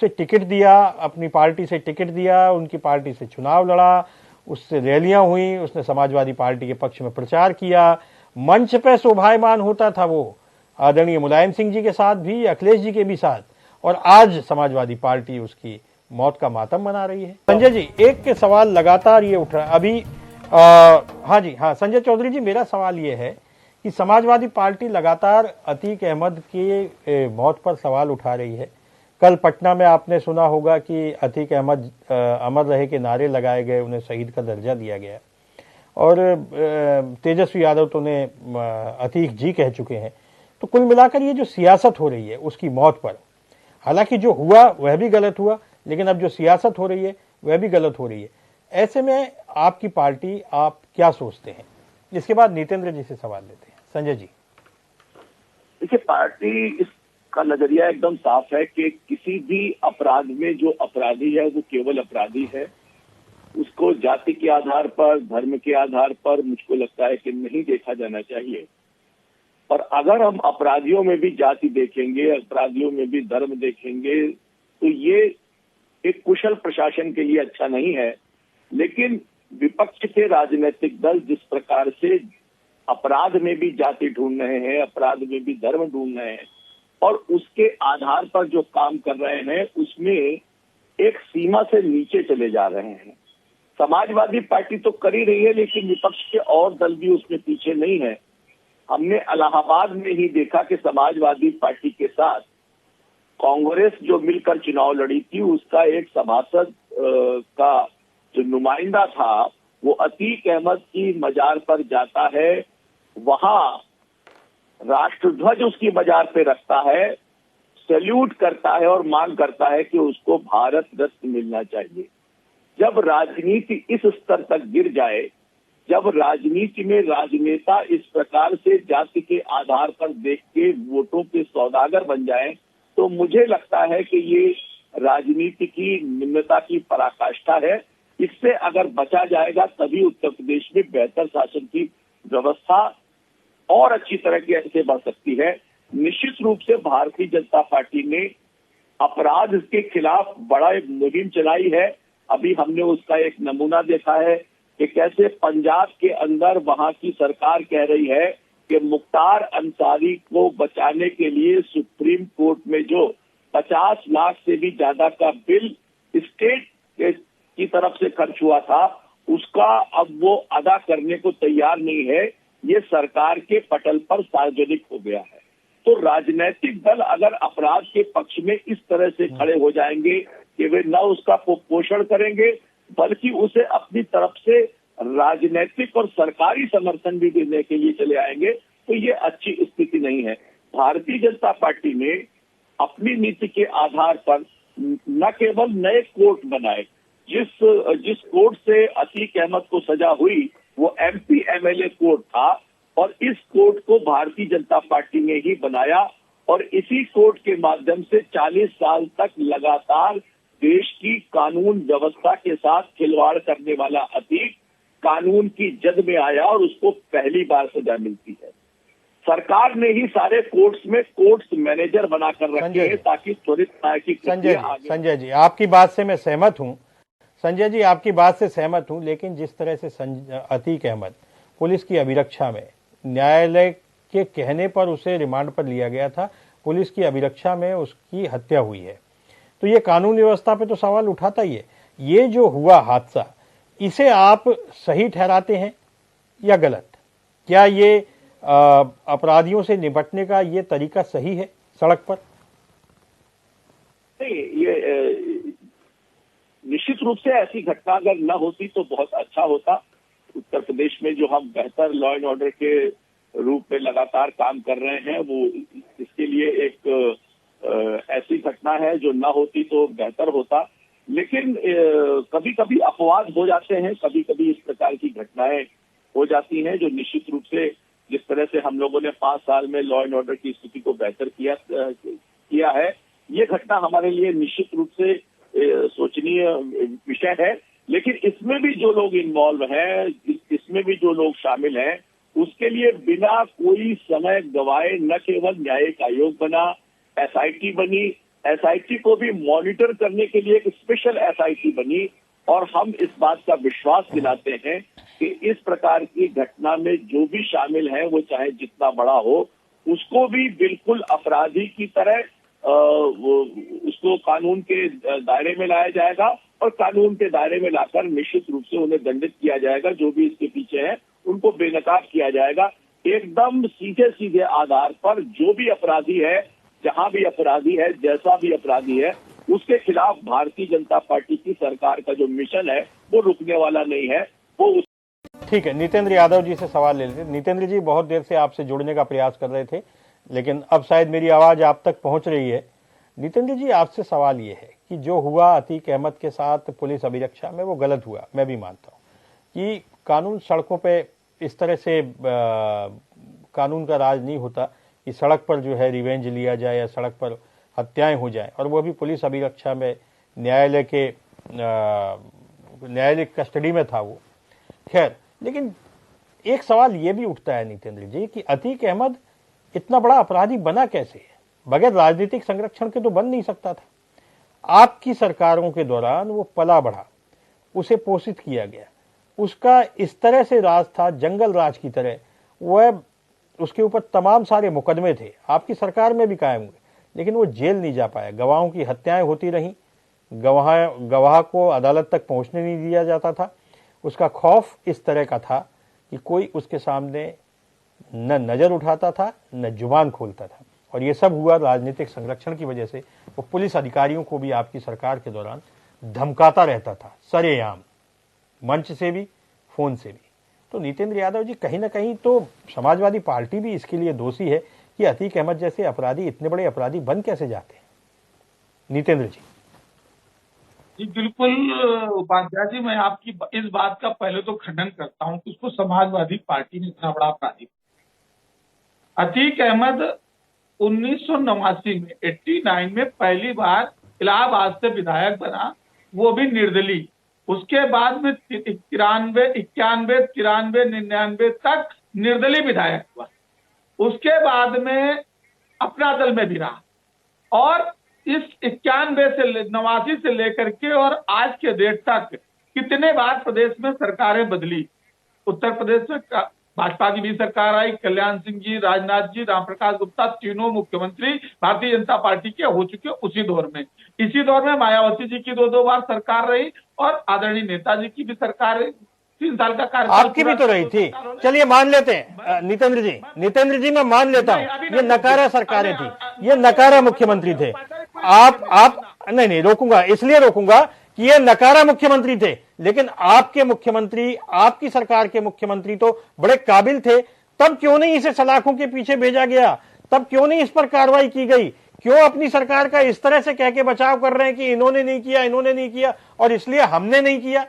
टिकट दिया, अपनी पार्टी से टिकट दिया, उनकी पार्टी से चुनाव लड़ा, उससे रैलियां हुई, उसने समाजवादी पार्टी के पक्ष में प्रचार किया, मंच पे शोभायमान होता था वो आदरणीय मुलायम सिंह जी के साथ भी, अखिलेश जी के भी साथ, और आज समाजवादी पार्टी उसकी मौत का मातम मना रही है। संजय जी, एक के सवाल लगातार ये उठ रहा है अभी। हाँ जी, हाँ संजय चौधरी जी, मेरा सवाल ये है कि समाजवादी पार्टी लगातार अतीक अहमद की मौत पर सवाल उठा रही है। कल पटना में आपने सुना होगा कि अतीक अहमद अमर रहे के नारे लगाए गए, उन्हें शहीद का दर्जा दिया गया, और तेजस्वी यादव तो उन्हें अतीक जी कह चुके हैं। तो कुल मिलाकर ये जो सियासत हो रही है उसकी मौत पर, हालांकि जो हुआ वह भी गलत हुआ, लेकिन अब जो सियासत हो रही है वह भी गलत हो रही है। ऐसे में आपकी पार्टी, आप क्या सोचते हैं? इसके बाद नितेंद्र जी से सवाल लेते हैं। संजय जी। देखिए, पार्टी इसका नजरिया एकदम साफ है कि किसी भी अपराध में जो अपराधी है वो केवल अपराधी है। उसको जाति के आधार पर, धर्म के आधार पर मुझको लगता है कि नहीं देखा जाना चाहिए। और अगर हम अपराधियों में भी जाति देखेंगे, अपराधियों में भी धर्म देखेंगे, तो ये एक कुशल प्रशासन के लिए अच्छा नहीं है। लेकिन विपक्ष के राजनीतिक दल जिस प्रकार से अपराध में भी जाति ढूंढ रहे हैं, अपराध में भी धर्म ढूंढ रहे हैं और उसके आधार पर जो काम कर रहे हैं उसमें एक सीमा से नीचे चले जा रहे हैं। समाजवादी पार्टी तो कर ही रही है, लेकिन विपक्ष के और दल भी उसमें पीछे नहीं है। हमने इलाहाबाद में ही देखा कि समाजवादी पार्टी के साथ कांग्रेस जो मिलकर चुनाव लड़ी थी, उसका एक सभासद का जो नुमाइंदा था वो अतीक अहमद की मजार पर जाता है, वहां राष्ट्रध्वज उसकी मजार पे रखता है, सैल्यूट करता है और मांग करता है कि उसको भारत रत्न मिलना चाहिए। जब राजनीति इस स्तर तक गिर जाए, जब राजनीति में राजनेता इस प्रकार से जाति के आधार पर देख के वोटों के सौदागर बन जाएं, तो मुझे लगता है कि ये राजनीति की निम्नता की पराकाष्ठा है। इससे अगर बचा जाएगा तभी उत्तर प्रदेश में बेहतर शासन की व्यवस्था और अच्छी तरह से बढ़ सकती है। निश्चित रूप से भारतीय जनता पार्टी ने अपराध के खिलाफ बड़ा एक मुहिम चलाई है। अभी हमने उसका एक नमूना देखा है कि कैसे पंजाब के अंदर वहां की सरकार कह रही है कि मुख्तार अंसारी को बचाने के लिए सुप्रीम कोर्ट में जो 50 लाख से भी ज्यादा का बिल स्टेट की तरफ से खर्च हुआ था, उसका अब वो अदा करने को तैयार नहीं है। ये सरकार के पटल पर सार्वजनिक हो गया है। तो राजनीतिक दल अगर अपराध के पक्ष में इस तरह से खड़े हो जाएंगे कि वे न उसका पोषण करेंगे बल्कि उसे अपनी तरफ से राजनीतिक और सरकारी समर्थन भी देने के लिए चले आएंगे, तो ये अच्छी स्थिति नहीं है। भारतीय जनता पार्टी ने अपनी नीति के आधार पर न केवल नए कोर्ट बनाए, जिस कोर्ट से अतीक अहमद को सजा हुई वो एमपी एमएलए कोर्ट था, और इस कोर्ट को भारतीय जनता पार्टी ने ही बनाया और इसी कोर्ट के माध्यम से 40 साल तक लगातार देश की कानून व्यवस्था के साथ खिलवाड़ करने वाला अतीक कानून की जद में आया और उसको पहली बार सजा मिलती है। सरकार ने ही सारे कोर्ट्स में कोर्ट्स मैनेजर बनाकर रखे हैं ताकि त्वरित न्याय की प्रक्रिया आगे। संजय जी, आपकी बात से मैं सहमत हूं। संजय जी, आपकी बात से सहमत हूं, लेकिन जिस तरह से अतीक अहमद पुलिस की अभिरक्षा में, न्यायालय के कहने पर उसे रिमांड पर लिया गया था, पुलिस की अभिरक्षा में उसकी हत्या हुई है, तो ये कानून व्यवस्था पे तो सवाल उठाता ही है। ये जो हुआ हादसा, इसे आप सही ठहराते हैं या गलत? क्या ये अपराधियों से निपटने का ये तरीका सही है सड़क पर? नहीं, ये निश्चित रूप से ऐसी घटना अगर न होती तो बहुत अच्छा होता। उत्तर प्रदेश में जो हम बेहतर लॉ एंड ऑर्डर के रूप में लगातार काम कर रहे हैं, वो इसके लिए एक ऐसी घटना है जो न होती तो बेहतर होता। लेकिन कभी कभी अपवाद हो जाते हैं, कभी कभी इस प्रकार की घटनाएं हो जाती हैं, जो निश्चित रूप से जिस तरह से हम लोगों ने 5 साल में लॉ एंड ऑर्डर की स्थिति को बेहतर किया है, ये घटना हमारे लिए निश्चित रूप से सोचनीय विषय है। लेकिन इसमें भी जो लोग इन्वॉल्व हैं, इसमें भी जो लोग शामिल हैं, उसके लिए बिना कोई समय गवाए न केवल न्यायिक आयोग बना, एसआईटी बनी, एसआईटी को भी मॉनिटर करने के लिए एक स्पेशल एसआईटी बनी, और हम इस बात का विश्वास दिलाते हैं कि इस प्रकार की घटना में जो भी शामिल है, वो चाहे जितना बड़ा हो, उसको भी बिल्कुल अपराधी की तरह उसको कानून के दायरे में लाया जाएगा और कानून के दायरे में लाकर निश्चित रूप से उन्हें दंडित किया जाएगा। जो भी इसके पीछे है उनको बेनकाब किया जाएगा। एकदम सीधे सीधे आधार पर जो भी अपराधी है, जहां भी अपराधी है, जैसा भी अपराधी है, उसके खिलाफ भारतीय जनता पार्टी की सरकार का जो मिशन है वो रुकने वाला नहीं है। वो ठीक है, नितेंद्र यादव जी से सवाल ले लेते। नितेंद्र जी, बहुत देर से आपसे जुड़ने का प्रयास कर रहे थे, लेकिन अब शायद मेरी आवाज आप तक पहुंच रही है। नितिन जी, आपसे सवाल ये है कि जो हुआ अतीक अहमद के साथ पुलिस अभिरक्षा में वो गलत हुआ, मैं भी मानता हूँ कि कानून सड़कों पे इस तरह से कानून का राज नहीं होता कि सड़क पर जो है रिवेंज लिया जाए या सड़क पर हत्याएं हो जाएं, और वो भी पुलिस अभिरक्षा में न्यायालय कस्टडी में था वो। खैर, लेकिन एक सवाल ये भी उठता है नितेंद्र जी कि अतीक अहमद इतना बड़ा अपराधी बना कैसे? बगैर राजनीतिक संरक्षण के तो बन नहीं सकता था। आपकी सरकारों के दौरान वो पला बढ़ा, उसे पोषित किया गया, उसका इस तरह से राज था, जंगल राज की तरह। वह उसके ऊपर तमाम सारे मुकदमे थे, आपकी सरकार में भी कायम हुए, लेकिन वो जेल नहीं जा पाया। गवाहों की हत्याएं होती रहीं, गवाह को अदालत तक पहुंचने नहीं दिया जाता था। उसका खौफ इस तरह का था कि कोई उसके सामने न नजर उठाता था न जुबान खोलता था, और ये सब हुआ राजनीतिक संरक्षण की वजह से। वो पुलिस अधिकारियों को भी आपकी सरकार के दौरान धमकाता रहता था, सरेआम, मंच से भी, फोन से भी। तो नितेंद्र यादव जी, कहीं ना कहीं तो समाजवादी पार्टी भी इसके लिए दोषी है कि अतीक अहमद जैसे अपराधी इतने बड़े अपराधी बन कैसे जाते हैं? नितेंद्र जी। जी बिल्कुल उपाध्याय जी, मैं आपकी इस बात का पहले तो खंडन करता हूं कि उसको समाजवादी पार्टी ने इतना बड़ा अपराधी। अतीक अहमद 1989 में 89 में पहली बार इलाहाबाद से विधायक बना, वो भी निर्दलीय। उसके बाद में 91, 99 तक निर्दलीय विधायक हुआ। उसके बाद में अपना दल में भी रहा, और इस 89 से लेकर के और आज के डेट तक कितने बार प्रदेश में सरकारें बदली। उत्तर प्रदेश में भाजपा की भी सरकार आई, कल्याण सिंह जी, राजनाथ जी, रामप्रकाश गुप्ता, तीनों मुख्यमंत्री भारतीय जनता पार्टी के हो चुके उसी दौर में। इसी दौर में मायावती जी की दो बार सरकार रही, और आदरणीय नेताजी की भी सरकार रही। 3 साल का कार्यकाल आपकी भी तो रही थी। चलिए मान लेते हैं नितेंद्र जी मैं मान लेता हूं ये नकारा सरकारें थी, ये नकारा मुख्यमंत्री थे। आप नहीं रोकूंगा, इसलिए रोकूंगा कि ये नकारा मुख्यमंत्री थे, लेकिन आपके मुख्यमंत्री, आपकी सरकार के मुख्यमंत्री तो बड़े काबिल थे। तब क्यों नहीं इसे सलाखों के पीछे भेजा गया? तब क्यों नहीं इस पर कार्रवाई की गई? क्यों अपनी सरकार का इस तरह से कह के बचाव कर रहे हैं कि इन्होंने नहीं किया और इसलिए हमने नहीं किया?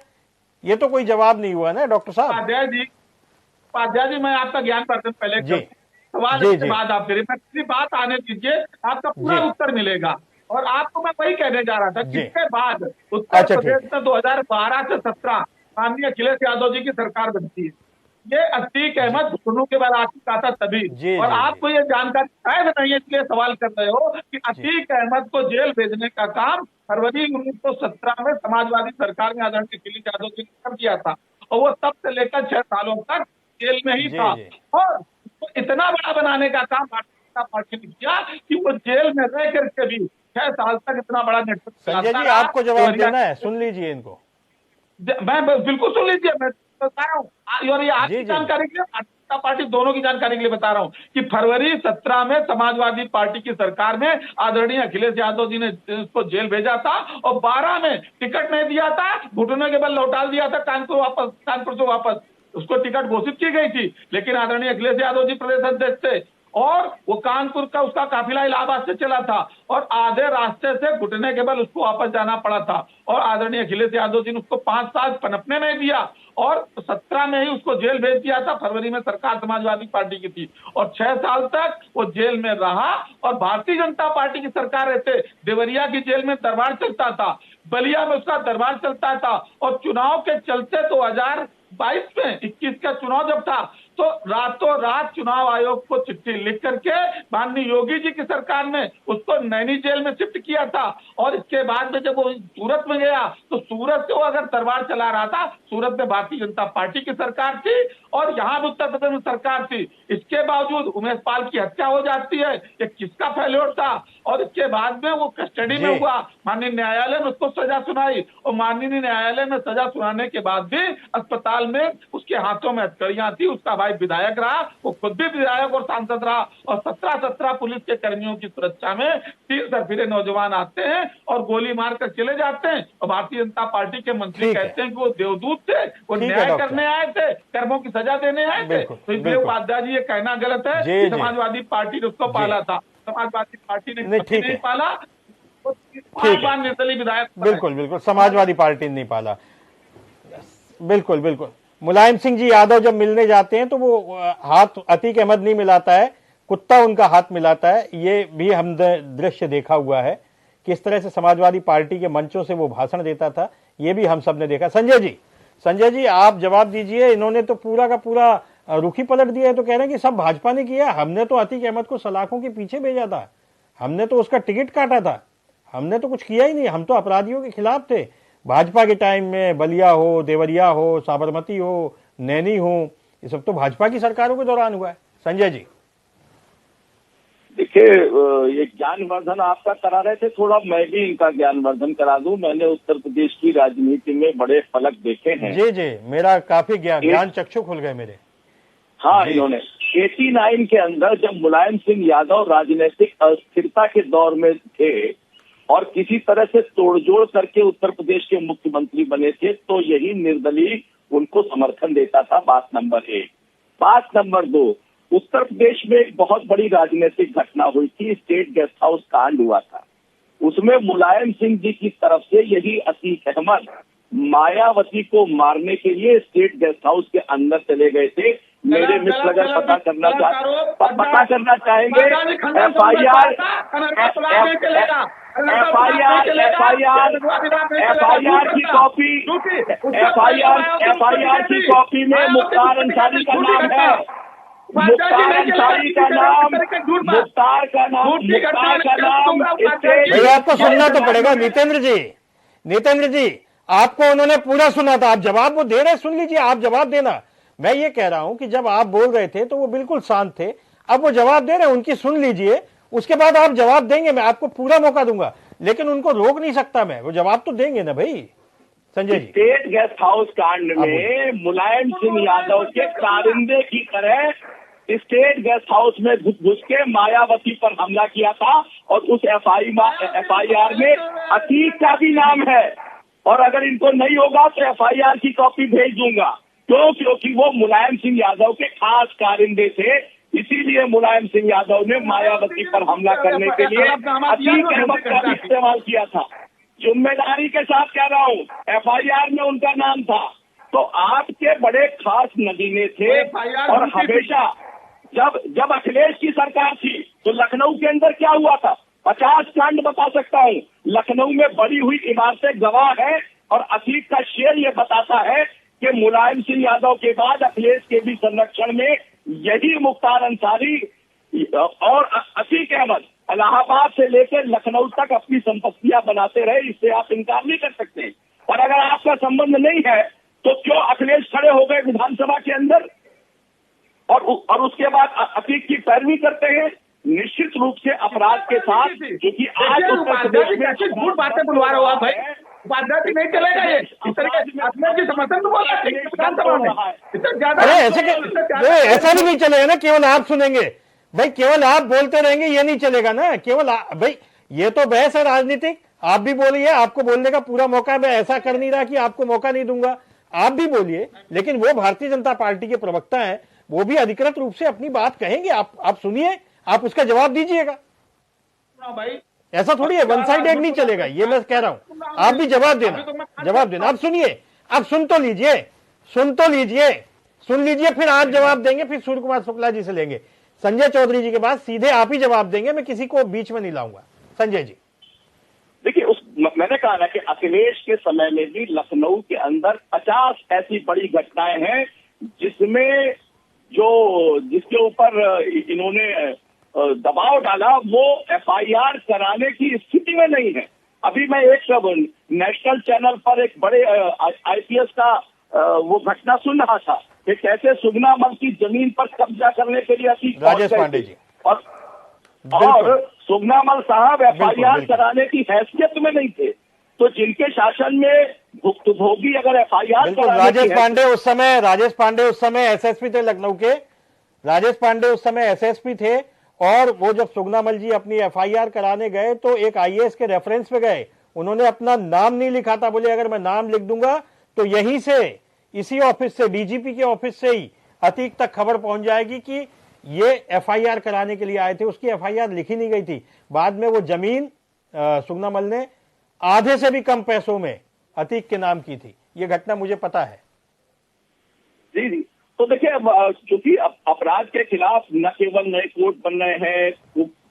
ये तो कोई जवाब नहीं हुआ ना डॉक्टर साहब। उपाध्याय जी, मैं आपका ज्ञान वर्धन पहले सवाल के बाद आप करें, मैं बात आने दीजिए, आपका पूरा उत्तर मिलेगा। और आपको मैं वही कहने जा रहा था, जिसके बाद उत्तर प्रदेश में 2012 से 17 माननीय अखिलेश यादव जी की सरकार बनती है। ये अतीक अहमद घुटनों के बाद आता था तभी, और आपको ये जानकारी शायद नहीं है, इसलिए सवाल कर रहे हो कि अतीक अहमद को जेल भेजने का काम फरवरी 1917 में समाजवादी सरकार में आदरणीय अखिलेश यादव जी ने कर दिया था, और वो तब से लेकर 6 सालों तक जेल में ही था। और तो इतना बड़ा बनाने का काम भारतीय जनता पार्टी ने किया कि वो जेल में रह करके भी 6 साल तक इतना बड़ा नेतृत्व। संजय जी, आपको जवाब देना है, सुन लीजिए इनको। मैं बिल्कुल सुन लीजिए, मैं बता रहा हूँ, और ये आपकी जानकारी के लिए, भारतीय जनता पार्टी दोनों की जानकारी के लिए बता रहा हूँ कि फरवरी 17 में समाजवादी पार्टी की सरकार में आदरणीय अखिलेश यादव जी ने उसको जेल भेजा था, और 12 में टिकट नहीं दिया था, घुटने के बल लौटा दिया था कानपुर से वापस। उसको टिकट घोषित की गई थी, लेकिन आदरणीय अखिलेश यादव जी प्रदेश अध्यक्ष थे, और वो कानपुर का उसका काफिला इलाहाबाद से चला था, और आधे रास्ते से घुटने के बल उसको वापस जाना पड़ा था, और आदरणीय अखिलेश यादव जी ने उसको 5 साल पनपने नहीं दिया, और 17 में ही उसको जेल भेज दिया था। फरवरी में सरकार समाजवादी पार्टी की थी, और 6 साल तक वो जेल में रहा, और भारतीय जनता पार्टी की सरकार रहते देवरिया की जेल में दरबार चलता था, बलिया में उसका दरबार चलता था, और चुनाव के चलते 2022 में 21 का चुनाव जब था, तो रातों रात चुनाव आयोग को चिट्ठी लिख करके माननीय योगी जी की सरकार ने उसको नैनी जेल में शिफ्ट किया था। और इसके बाद में जब वो सूरत में गया, तो सूरत से वो अगर दरबार चला रहा था, सूरत में भारतीय जनता पार्टी की सरकार थी, और यहाँ उत्तर प्रदेश में सरकार थी। इसके बावजूद उमेश पाल की हत्या हो जाती है, ये किसका फेल्योर था? और इसके बाद में वो कस्टडी में हुआ, माननीय न्यायालय ने उसको सजा सुनाई, और माननीय न्यायालय में सजा सुनाने के बाद भी अस्पताल में उसके हाथों में हथकड़ियां थी। उसका भाई विधायक रहा, वो खुद भी विधायक और सांसद रहा, और 17 पुलिस के कर्मियों की सुरक्षा में 3 सरफिरे नौजवान आते हैं और गोली मारकर चले जाते हैं, और भारतीय जनता पार्टी के मंत्री कहते हैं कि वो देवदूत थे, वो न्याय करने आए थे, कर्मों की सजा देने आए थे। तो इसलिए उपाध्याय जी ये कहना गलत है कि समाजवादी पार्टी ने उसको पाला था। समाजवादी पार्टी ने नहीं पाला। 5 बार निर्दलीय विधायक। बिल्कुल बिल्कुल, समाजवादी पार्टी ने नहीं पाला। बिल्कुल बिल्कुल, मुलायम सिंह जी यादव जब मिलने जाते हैं तो वो हाथ अतीक अहमद नहीं मिलाता है, कुत्ता उनका हाथ मिलाता है। ये भी हम दृश्य देखा हुआ है, किस तरह से समाजवादी पार्टी के मंचों से वो भाषण देता था, ये भी हम सब ने देखा। संजय जी आप जवाब दीजिए। इन्होंने तो पूरा का पूरा रुख ही पलट दिया है, तो कह रहे हैं कि सब भाजपा ने किया, हमने तो अतीक अहमद को सलाखों के पीछे भेजा था, हमने तो उसका टिकट काटा था, हमने तो कुछ किया ही नहीं, हम तो अपराधियों के खिलाफ थे। भाजपा के टाइम में बलिया हो, देवरिया हो, साबरमती हो, नैनी हो, ये सब तो भाजपा की सरकारों के दौरान हुआ है। संजय जी देखिए, ये ज्ञानवर्धन आपका करा रहे थे, थोड़ा मैं भी इनका ज्ञानवर्धन करा दूं। मैंने उत्तर प्रदेश की राजनीति में बड़े फलक देखे हैं। जी, मेरा काफी ज्ञान चक्षु खुल गए मेरे। हाँ, इन्होंने 89 के अंदर जब मुलायम सिंह यादव राजनीतिक अस्थिरता के दौर में थे और किसी तरह से तोड़जोड़ करके उत्तर प्रदेश के मुख्यमंत्री बने थे, तो यही निर्दलीय उनको समर्थन देता था। बात नंबर 1। बात नंबर 2, उत्तर प्रदेश में एक बहुत बड़ी राजनीतिक घटना हुई थी, स्टेट गेस्ट हाउस कांड हुआ था। उसमें मुलायम सिंह जी की तरफ से यही अतीक अहमद मायावती को मारने के लिए स्टेट गेस्ट हाउस के अंदर चले गए थे। मेरे मित्र अगर पता करना चाहेंगे, एफआईआर की कॉपी में मुख्तार अंसारी का नाम है। भैया आपको सुनना तो पड़ेगा नितेंद्र जी, आपको उन्होंने पूरा सुना था, आप जवाब वो दे रहे, सुन लीजिए, आप जवाब देना। मैं ये कह रहा हूं कि जब आप बोल रहे थे तो वो बिल्कुल शांत थे, अब वो जवाब दे रहे हैं, उनकी सुन लीजिए, उसके बाद आप जवाब देंगे, मैं आपको पूरा मौका दूंगा, लेकिन उनको रोक नहीं सकता मैं, वो जवाब तो देंगे ना भाई। Sanjay ji, state guest house कांड में मुलायम सिंह यादव के कारिंदे की तरह स्टेट गेस्ट हाउस में घुस के मायावती पर हमला किया था और उस एफआईआर में अतीक का भी नाम है। और अगर इनको नहीं होगा तो एफआईआर की कॉपी भेज दूंगा। क्योंकि वो मुलायम सिंह यादव के खास कारिंदे थे, इसीलिए मुलायम सिंह यादव ने मायावती पर हमला करने के लिए अतीक अहमद का भी इस्तेमाल किया था। जिम्मेदारी के साथ कह रहा हूँ, एफआईआर में उनका नाम था। तो आपके बड़े खास नगीने थे और हमेशा जब अखिलेश की सरकार थी तो लखनऊ के अंदर क्या हुआ था, 50 कांड बता सकता हूँ। लखनऊ में बड़ी हुई इमारतें गवाह है और अतीक का शेर ये बताता है कि मुलायम सिंह यादव के बाद अखिलेश के भी संरक्षण में यही मुख्तार अंसारी और अतीक अहमद इलाहाबाद से लेकर लखनऊ तक अपनी संपत्तियां बनाते रहे। इससे आप इनकार नहीं कर सकते। और अगर आपका संबंध नहीं है तो क्यों अखिलेश खड़े हो गए विधानसभा के अंदर और उसके बाद अतीक की पैरवी करते हैं? निश्चित रूप से अपराध के साथ, क्योंकि आज उत्तर प्रदेश में झूठ बातें बुलवा रहे हो आप भाई, उपाध्याय नहीं चलेगा ये इस तरीके की समर्थन ऐसा भी नहीं चलेगा ना, केवल आप सुनेंगे भाई, केवल आप बोलते रहेंगे, ये नहीं चलेगा ना, केवल भाई ये तो बहस है राजनीतिक। आप भी बोलिए, आपको बोलने का पूरा मौका है, मैं ऐसा कर नहीं रहा कि आपको मौका नहीं दूंगा, आप भी बोलिए, लेकिन वो भारतीय जनता पार्टी के प्रवक्ता हैं, वो भी अधिकृत रूप से अपनी बात कहेंगे, आप सुनिए, आप उसका जवाब दीजिएगा भाई। ऐसा थोड़ी है, वन साइडेड नहीं चलेगा, ये मैं कह रहा हूं, आप भी जवाब देना। आप सुनिए, आप सुन लीजिए, फिर आप जवाब देंगे, फिर सूर्य कुमार शुक्ला जी से लेंगे, संजय चौधरी जी के बाद सीधे आप ही जवाब देंगे, मैं किसी को बीच में नहीं लाऊंगा। संजय जी देखिए, मैंने कहा ना कि अखिलेश के समय में भी लखनऊ के अंदर 50 ऐसी बड़ी घटनाएं हैं जिसमें जिसके ऊपर इन्होंने दबाव डाला, वो एफआईआर कराने की स्थिति में नहीं है। अभी मैं एक नेशनल चैनल पर एक बड़े आईपीएस का वो घटना सुन रहा था कि कैसे सुगना मल की जमीन पर कब्जा करने के लिए राजेश पांडे जी और सुगना मल साहब एफआईआर कराने की हैसियत में नहीं थे। तो जिनके शासन में भुक्तभोगी अगर एफआईआर राजेश पांडे उस समय एसएसपी थे लखनऊ के, राजेश पांडे उस समय एसएसपी थे, और वो जब सुगनामल जी अपनी एफआईआर कराने गए तो एक आईएएस के रेफरेंस पे गए, उन्होंने अपना नाम नहीं लिखा था, बोले अगर मैं नाम लिख दूंगा तो यहीं से, इसी ऑफिस से, डीजीपी के ऑफिस से ही अतीक तक खबर पहुंच जाएगी कि ये एफआईआर कराने के लिए आए थे। उसकी एफआईआर लिखी नहीं गई थी। बाद में वो जमीन सुगना मल ने आधे से भी कम पैसों में अतीक के नाम की थी। ये घटना मुझे पता है। जी जी, तो देखिए, चूंकि अपराध के खिलाफ न केवल नए कोर्ट बन रहे हैं,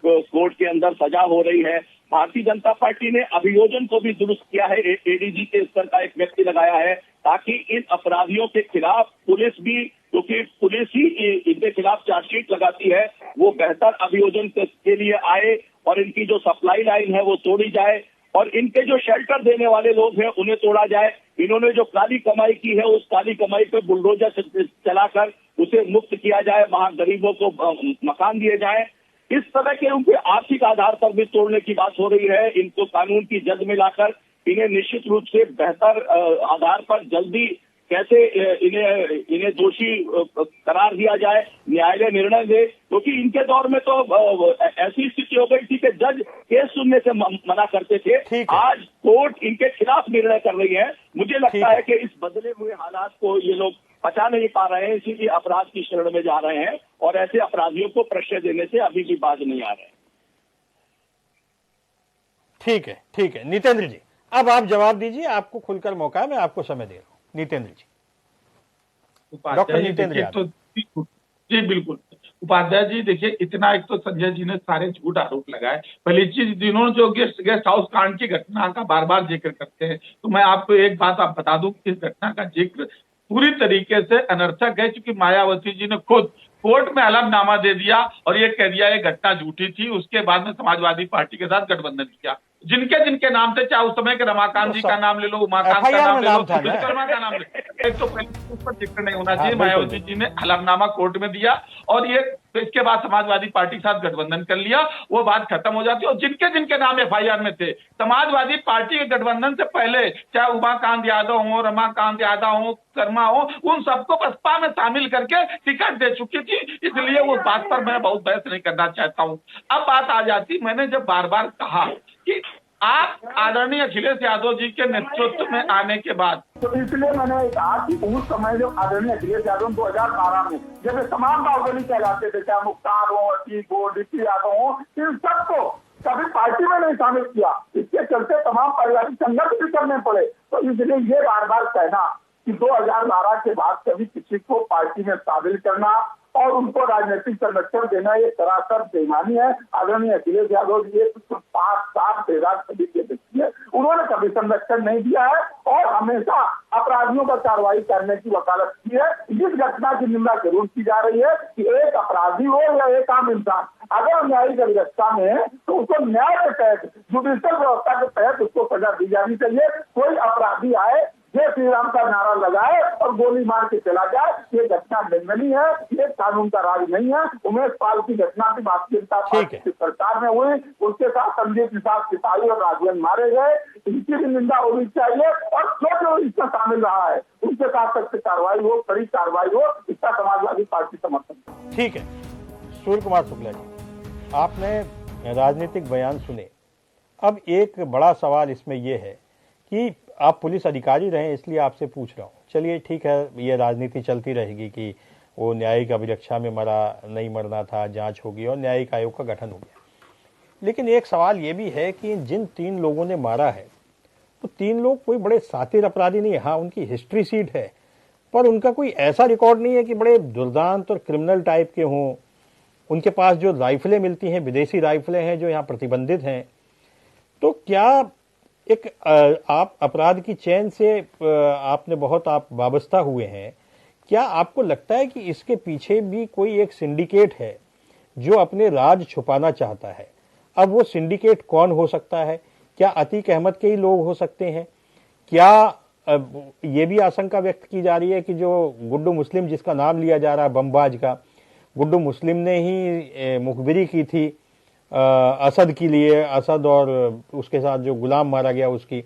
कोर्ट के अंदर सजा हो रही है, भारतीय जनता पार्टी ने अभियोजन को भी दुरुस्त किया है। एडीजी के स्तर का एक व्यक्ति लगाया है ताकि इन अपराधियों के खिलाफ पुलिस भी, क्योंकि पुलिस ही इनके खिलाफ चार्जशीट लगाती है, वो बेहतर अभियोजन के लिए आए और इनकी जो सप्लाई लाइन है वो तोड़ी जाए और इनके जो शेल्टर देने वाले लोग हैं उन्हें तोड़ा जाए। इन्होंने जो काली कमाई की है उस काली कमाई पे बुलडोजर चलाकर उसे मुक्त किया जाए, वहां गरीबों को मकान दिए जाए। इस तरह के उनके आर्थिक आधार पर भी तोड़ने की बात हो रही है। इनको कानून की जद में लाकर इन्हें निश्चित रूप से बेहतर आधार पर जल्दी कैसे इन्हें दोषी करार दिया जाए, न्यायालय निर्णय दे, क्योंकि इनके दौर में तो ऐसी स्थिति हो गई थी कि जज केस सुनने से मना करते थे। आज कोर्ट इनके खिलाफ निर्णय कर रही है। मुझे लगता है कि इस बदले हुए हालात को ये लोग पचा नहीं पा रहे हैं, इसीलिए अपराध की शरण में जा रहे हैं और ऐसे अपराधियों को प्रश्रय देने से अभी भी बाज नहीं आ रहे हैं। ठीक है नितेंद्र जी, अब आप जवाब दीजिए, आपको खुलकर मौका है, मैं आपको समय दे रहा हूँ। नितेंद्र जी, डॉक्टर नितेंद्र तो जी बिल्कुल उपाध्याय जी, देखिए इतना, एक तो संजय जी ने सारे झूठ आरोप लगाए। पहली चीज, इन्होंने जो गेस्ट हाउस कांड की घटना का बार बार जिक्र करते हैं, तो मैं आपको एक बात आप बता दूं कि इस घटना का जिक्र पूरी तरीके से अनर्थक है, क्योंकि मायावती जी ने खुद कोर्ट में हलफनामा दे दिया और ये कह दिया ये घटना झूठी थी। उसके बाद में समाजवादी पार्टी के साथ गठबंधन किया। जिनके नाम थे, चाहे उस समय के रमाकांत जी का नाम ले लो, उमाकांत का नाम ले लो, विश्वकर्मा का नाम ले लो, एक तो पहले उस पर जिक्र नहीं होना चाहिए। मायावती जी ने हलफनामा कोर्ट में दिया और ये इसके बाद समाजवादी पार्टी के साथ गठबंधन कर लिया, वो बात खत्म हो जाती है। और जिनके नाम एफआईआर में थे, समाजवादी पार्टी के गठबंधन से पहले चाहे उमाकांत यादव हो, रमाकांत यादव हो, शर्मा हो, उन सबको बसपा में शामिल करके टिकट दे चुकी थी। इसलिए उस बात पर मैं बहुत बहस नहीं करना चाहता हूं। अब बात आ जाती, मैंने जब बार बार कहा कि आप आदरणीय अखिलेश यादव जी के नेतृत्व में आने के बाद, तो इसलिए मैंने कहा कि उस समय जो आदरणीय अखिलेश यादव 2012 में जब तमाम बाहुबली कहलाते थे, चाहे मुख्तार हो, अतीक हो, डीपी यादव हो, इन सबको कभी पार्टी में नहीं शामिल किया। इसके चलते तमाम पारिवारिक संघर्ष भी करने पड़े। तो इसलिए ये बार बार कहना कि 2012 के बाद कभी किसी को पार्टी में शामिल करना और उनको राजनीतिक संरक्षण देना, ये सरासर बेईमानी है। आदरणीय अखिलेश यादव जी 5-7 बेदाग सभी के व्यक्ति है, उन्होंने कभी संरक्षण नहीं दिया है और हमेशा अपराधियों पर कार्रवाई करने की वकालत की है। इस घटना की निंदा जरूर की जा रही है कि एक अपराधी हो या एक आम इंसान, अगर न्यायिक व्यवस्था में है तो उसको न्याय के तहत, जुडिशियल व्यवस्था के तहत उसको सजा दी जानी चाहिए। कोई अपराधी आए, जय श्री राम का नारा लगाए और गोली मार के चला जाए, ये घटना निंदनीय है, ये कानून का राज नहीं है। उमेश पाल की घटना की भारतीय जनता पार्टी की सरकार में हुई, उसके साथ संजय प्रसाद सिपाही और राजवन मारे गए, इनकी भी निंदा होनी चाहिए और जो इसमें शामिल रहा है उनके साथ सख्त कार्रवाई हो, कड़ी कार्रवाई हो, इसका समाजवादी पार्टी समर्थन। ठीक है सूर्य कुमार शुक्ला जी, आपने राजनीतिक बयान सुने। अब एक बड़ा सवाल इसमें यह है कि आप पुलिस अधिकारी रहे, इसलिए आपसे पूछ रहा हूँ। चलिए ठीक है, ये राजनीति चलती रहेगी कि वो न्यायिक अभिरक्षा में मरा, नहीं मरना था, जांच होगी और न्यायिक आयोग का गठन हो गया। लेकिन एक सवाल ये भी है कि जिन 3 लोगों ने मारा है, तो 3 लोग कोई बड़े सातिर अपराधी नहीं है। हाँ, उनकी हिस्ट्री सीट है, पर उनका कोई ऐसा रिकॉर्ड नहीं है कि बड़े दुर्दांत और क्रिमिनल टाइप के हों। उनके पास जो राइफलें मिलती हैं, विदेशी राइफलें हैं जो यहाँ प्रतिबंधित हैं। तो क्या एक आप अपराध की चेन से आपने बहुत आप वाबस्ता हुए हैं, क्या आपको लगता है कि इसके पीछे भी कोई एक सिंडिकेट है जो अपने राज छुपाना चाहता है? अब वो सिंडिकेट कौन हो सकता है? क्या अतीक अहमद के ही लोग हो सकते हैं? क्या ये भी आशंका व्यक्त की जा रही है कि जो गुड्डू मुस्लिम, जिसका नाम लिया जा रहा है बमबाज का, गुड्डू मुस्लिम ने ही मुखबिरी की थी असद के लिए, असद और उसके साथ जो गुलाम मारा गया उसकी।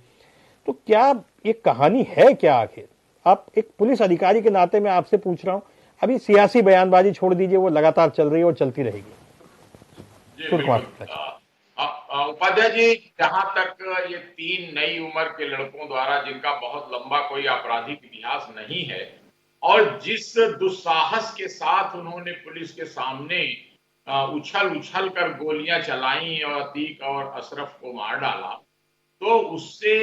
तो क्या ये कहानी है क्या आखिर? आप एक पुलिस अधिकारी के नाते मैं आपसे पूछ रहा हूं। अभी सियासी बयानबाजी छोड़ दीजिए, वो लगातार चल रही है और चलती रहेगी। उपाध्याय जी, जहां तक ये 3 नई उम्र के लड़कों द्वारा, जिनका बहुत लंबा कोई आपराधिक इतिहास नहीं है और जिस दुस्साहस के साथ उन्होंने पुलिस के सामने उछल उछल कर गोलियां चलाई और अतीक और अशरफ को मार डाला, तो उससे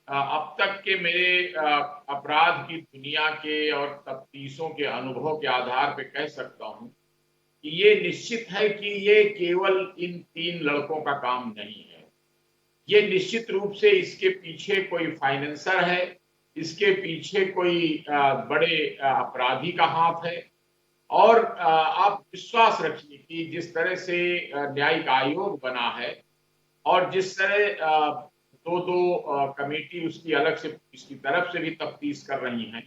अब तक के मेरे अपराध की दुनिया के और तफ्तीशों के अनुभव के आधार पे कह सकता हूं कि ये निश्चित है कि ये केवल इन 3 लड़कों का काम नहीं है। ये निश्चित रूप से इसके पीछे कोई फाइनेंसर है, इसके पीछे कोई बड़े अपराधी का हाथ है। और आप विश्वास रखिए कि जिस तरह से न्यायिक आयोग बना है और जिस तरह दो कमेटी उसकी अलग से इसकी तरफ से भी तफ्तीश कर रही हैं,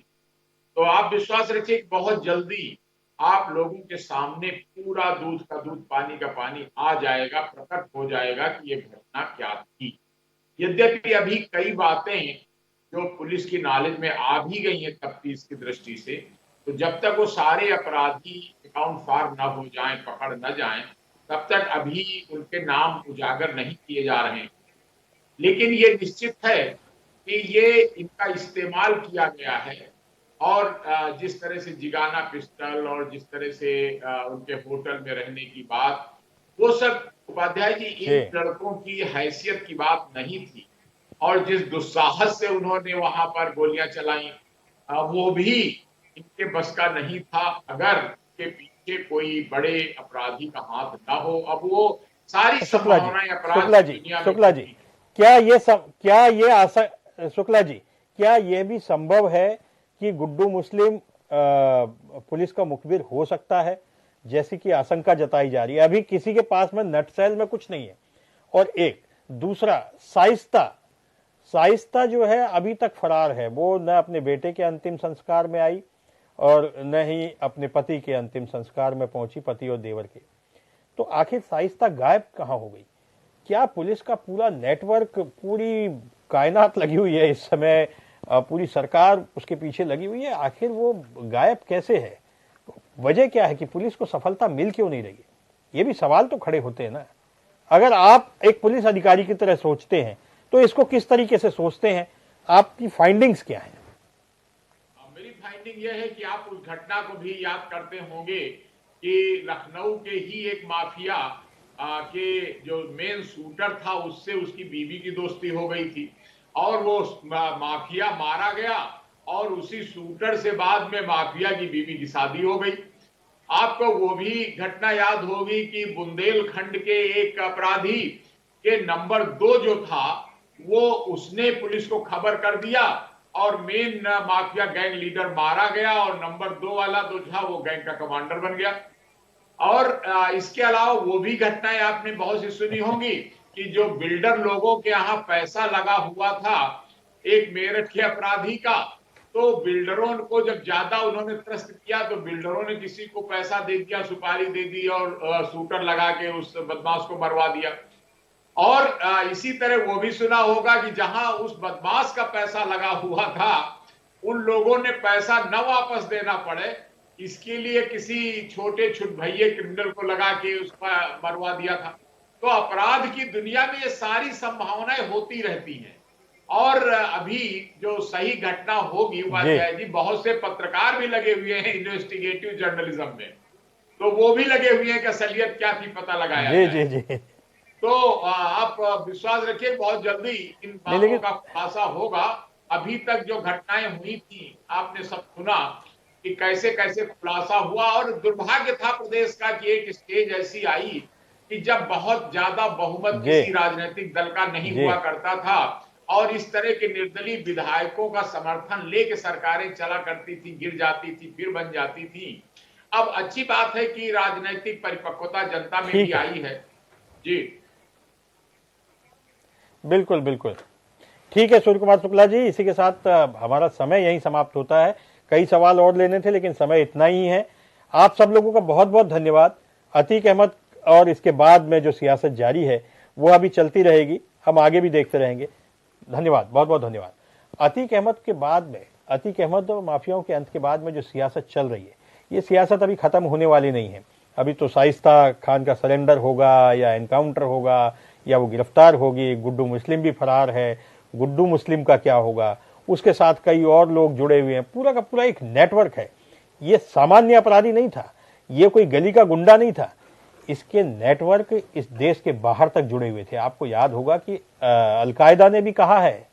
तो आप विश्वास रखिए कि बहुत जल्दी आप लोगों के सामने पूरा दूध का दूध पानी का पानी आ जाएगा, प्रकट हो जाएगा कि ये घटना क्या थी। यद्यपि अभी कई बातें जो पुलिस की नॉलेज में आ भी गई हैं तफ्तीश की दृष्टि से, तो जब तक वो सारे अपराधी अकाउंट फार न हो जाएं, पकड़ न जाएं, तब तक अभी उनके नाम उजागर नहीं किए जा रहे हैं। लेकिन ये निश्चित है कि ये इनका इस्तेमाल किया गया है और जिस तरह से जिगाना पिस्टल और जिस तरह से उनके होटल में रहने की बात, वो सब उपाध्याय जी इन लड़कों की हैसियत की बात नहीं थी। और जिस दुस्साहस से उन्होंने वहां पर गोलियां चलाई, वो भी इनके बस का नहीं था अगर के पीछे कोई बड़े अपराधी का हाथ ना हो। अब वो सारी संभावनाएं अपराध शुक्ला जी, शुक्ला जी, क्या ये भी संभव है कि गुड्डू मुस्लिम पुलिस का मुखबिर हो सकता है, जैसी कि आशंका जताई जा रही है? अभी किसी के पास में नटसेल में कुछ नहीं है। और एक दूसरा साइस्ता जो है अभी तक फरार है। वो न अपने बेटे के अंतिम संस्कार में आई और न ही अपने पति के अंतिम संस्कार में पहुंची, पति और देवर के। तो आखिर साइस्ता गायब कहां हो गई? क्या पुलिस का पूरा नेटवर्क, पूरी कायनात लगी हुई है इस समय, पूरी सरकार उसके पीछे लगी हुई है, आखिर वो गायब कैसे है? वजह क्या है कि पुलिस को सफलता मिल क्यों नहीं रही है? ये भी सवाल तो खड़े होते हैं ना। अगर आप एक पुलिस अधिकारी की तरह सोचते हैं तो इसको किस तरीके से सोचते हैं? आपकी फाइंडिंग्स क्या है? मेरी फाइंडिंग यह है कि आप उस घटना को भी याद करते होंगे कि लखनऊ के ही एक माफिया के जो मेन शूटर था उससे उसकी बीवी की दोस्ती हो गई थी और वो माफिया मारा गया और उसी शूटर से बाद में माफिया की बीवी की शादी हो गई। आपको वो भी घटना याद होगी कि बुंदेलखंड के एक अपराधी के नंबर 2 जो था वो उसने पुलिस को खबर कर दिया और मेन माफिया गैंग लीडर मारा गया और नंबर 2 वाला जो था वो गैंग का कमांडर बन गया। और इसके अलावा वो भी घटनाएं आपने बहुत सी सुनी होंगी कि जो बिल्डर लोगों के यहाँ पैसा लगा हुआ था एक मेरठ के अपराधी का, तो बिल्डरों को जब ज्यादा उन्होंने त्रस्त किया तो बिल्डरों ने किसी को पैसा दे दिया, सुपारी दे दी और शूटर लगा के उस बदमाश को मरवा दिया। और इसी तरह वो भी सुना होगा कि जहां उस बदमाश का पैसा लगा हुआ था उन लोगों ने पैसा न वापस देना पड़े, इसके लिए किसी छोटे छुटभैये क्रिमिनल को लगा के उसका मरवा दिया था। तो अपराध की दुनिया में ये सारी संभावनाएं होती रहती हैं। और अभी जो सही घटना होगी उपाध्याय जी, बहुत से पत्रकार भी लगे हुए हैं इन्वेस्टिगेटिव जर्नलिज्म में, तो वो भी लगे हुए हैं कि असलियत क्या थी पता लगाया जाए। तो आप विश्वास रखिए बहुत जल्दी इन बातों का खुलासा होगा। अभी तक जो घटनाएं हुई थी आपने सब सुना कि कैसे कैसे खुलासा हुआ। और दुर्भाग्य था प्रदेश का कि एक स्टेज ऐसी आई कि जब बहुत ज्यादा बहुमत किसी राजनीतिक दल का नहीं हुआ करता था और इस तरह के निर्दलीय विधायकों का समर्थन लेके सरकारें चला करती थी, गिर जाती थी, फिर बन जाती थी। अब अच्छी बात है कि राजनीतिक परिपक्वता जनता में भी आई है। जी बिल्कुल बिल्कुल ठीक है सूर्य कुमार शुक्ला जी, इसी के साथ हमारा समय यहीं समाप्त होता है। कई सवाल और लेने थे लेकिन समय इतना ही है। आप सब लोगों का बहुत बहुत धन्यवाद। अतीक अहमद और इसके बाद में जो सियासत जारी है वो अभी चलती रहेगी, हम आगे भी देखते रहेंगे। धन्यवाद, बहुत बहुत धन्यवाद। अतीक अहमद के बाद में, अतीक अहमद और माफियाओं के अंत के बाद में जो सियासत चल रही है, ये सियासत अभी खत्म होने वाली नहीं है। अभी तो शाइस्ता खान का सरेंडर होगा या एनकाउंटर होगा या वो गिरफ्तार होगी। गुड्डू मुस्लिम भी फरार है, गुड्डू मुस्लिम का क्या होगा, उसके साथ कई और लोग जुड़े हुए हैं। पूरा का पूरा एक नेटवर्क है। ये सामान्य अपराधी नहीं था, ये कोई गली का गुंडा नहीं था, इसके नेटवर्क इस देश के बाहर तक जुड़े हुए थे। आपको याद होगा कि अलकायदा ने भी कहा है,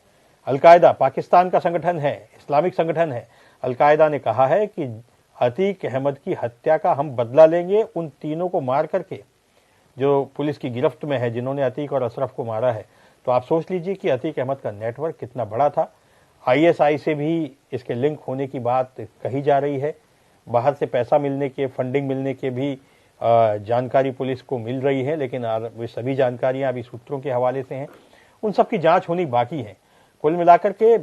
अलकायदा पाकिस्तान का संगठन है, इस्लामिक संगठन है, अलकायदा ने कहा है कि अतीक अहमद की हत्या का हम बदला लेंगे, उन तीनों को मार करके जो पुलिस की गिरफ्त में है जिन्होंने अतीक और अशरफ को मारा है। तो आप सोच लीजिए कि अतीक अहमद का नेटवर्क कितना बड़ा था। ISI से भी इसके लिंक होने की बात कही जा रही है। बाहर से पैसा मिलने के, फंडिंग मिलने के भी जानकारी पुलिस को मिल रही है, लेकिन वे सभी जानकारियां अभी सूत्रों के हवाले से हैं। उन सब की जांच होनी बाकी है। कुल मिलाकर के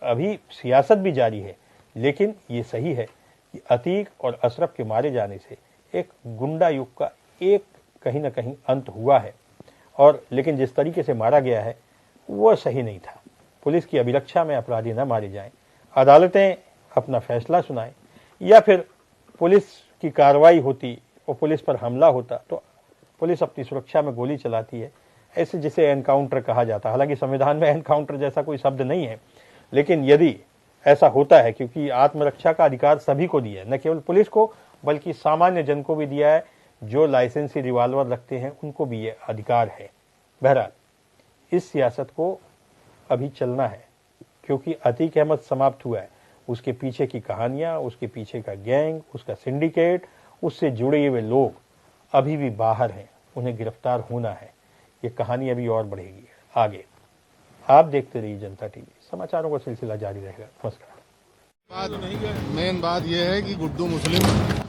अभी सियासत भी जारी है, लेकिन ये सही है कि अतीक और अशरफ के मारे जाने से एक गुंडा युग का एक कहीं ना कहीं अंत हुआ है। और लेकिन जिस तरीके से मारा गया है वह सही नहीं था। पुलिस की अभिरक्षा में अपराधी न मारे जाएं, अदालतें अपना फैसला सुनाएं, या फिर पुलिस की कार्रवाई होती और पुलिस पर हमला होता तो पुलिस अपनी सुरक्षा में गोली चलाती है, ऐसे जिसे एनकाउंटर कहा जाता है। हालांकि संविधान में एनकाउंटर जैसा कोई शब्द नहीं है, लेकिन यदि ऐसा होता है, क्योंकि आत्मरक्षा का अधिकार सभी को दिया है, न केवल पुलिस को बल्कि सामान्य जन को भी दिया है। जो लाइसेंसी रिवाल्वर रखते हैं उनको भी ये अधिकार है। बहरहाल इस सियासत को अभी चलना है, क्योंकि अतीक अहमद समाप्त हुआ है, उसके पीछे की कहानियां, उसके पीछे का गैंग, उसका सिंडिकेट, उससे जुड़े हुए लोग अभी भी बाहर हैं, उन्हें गिरफ्तार होना है। ये कहानी अभी और बढ़ेगी आगे। आप देखते रहिए जनता टीवी, समाचारों का सिलसिला जारी रहेगा। नमस्कार। मेन बात यह है कि गुड्डू मुस्लिम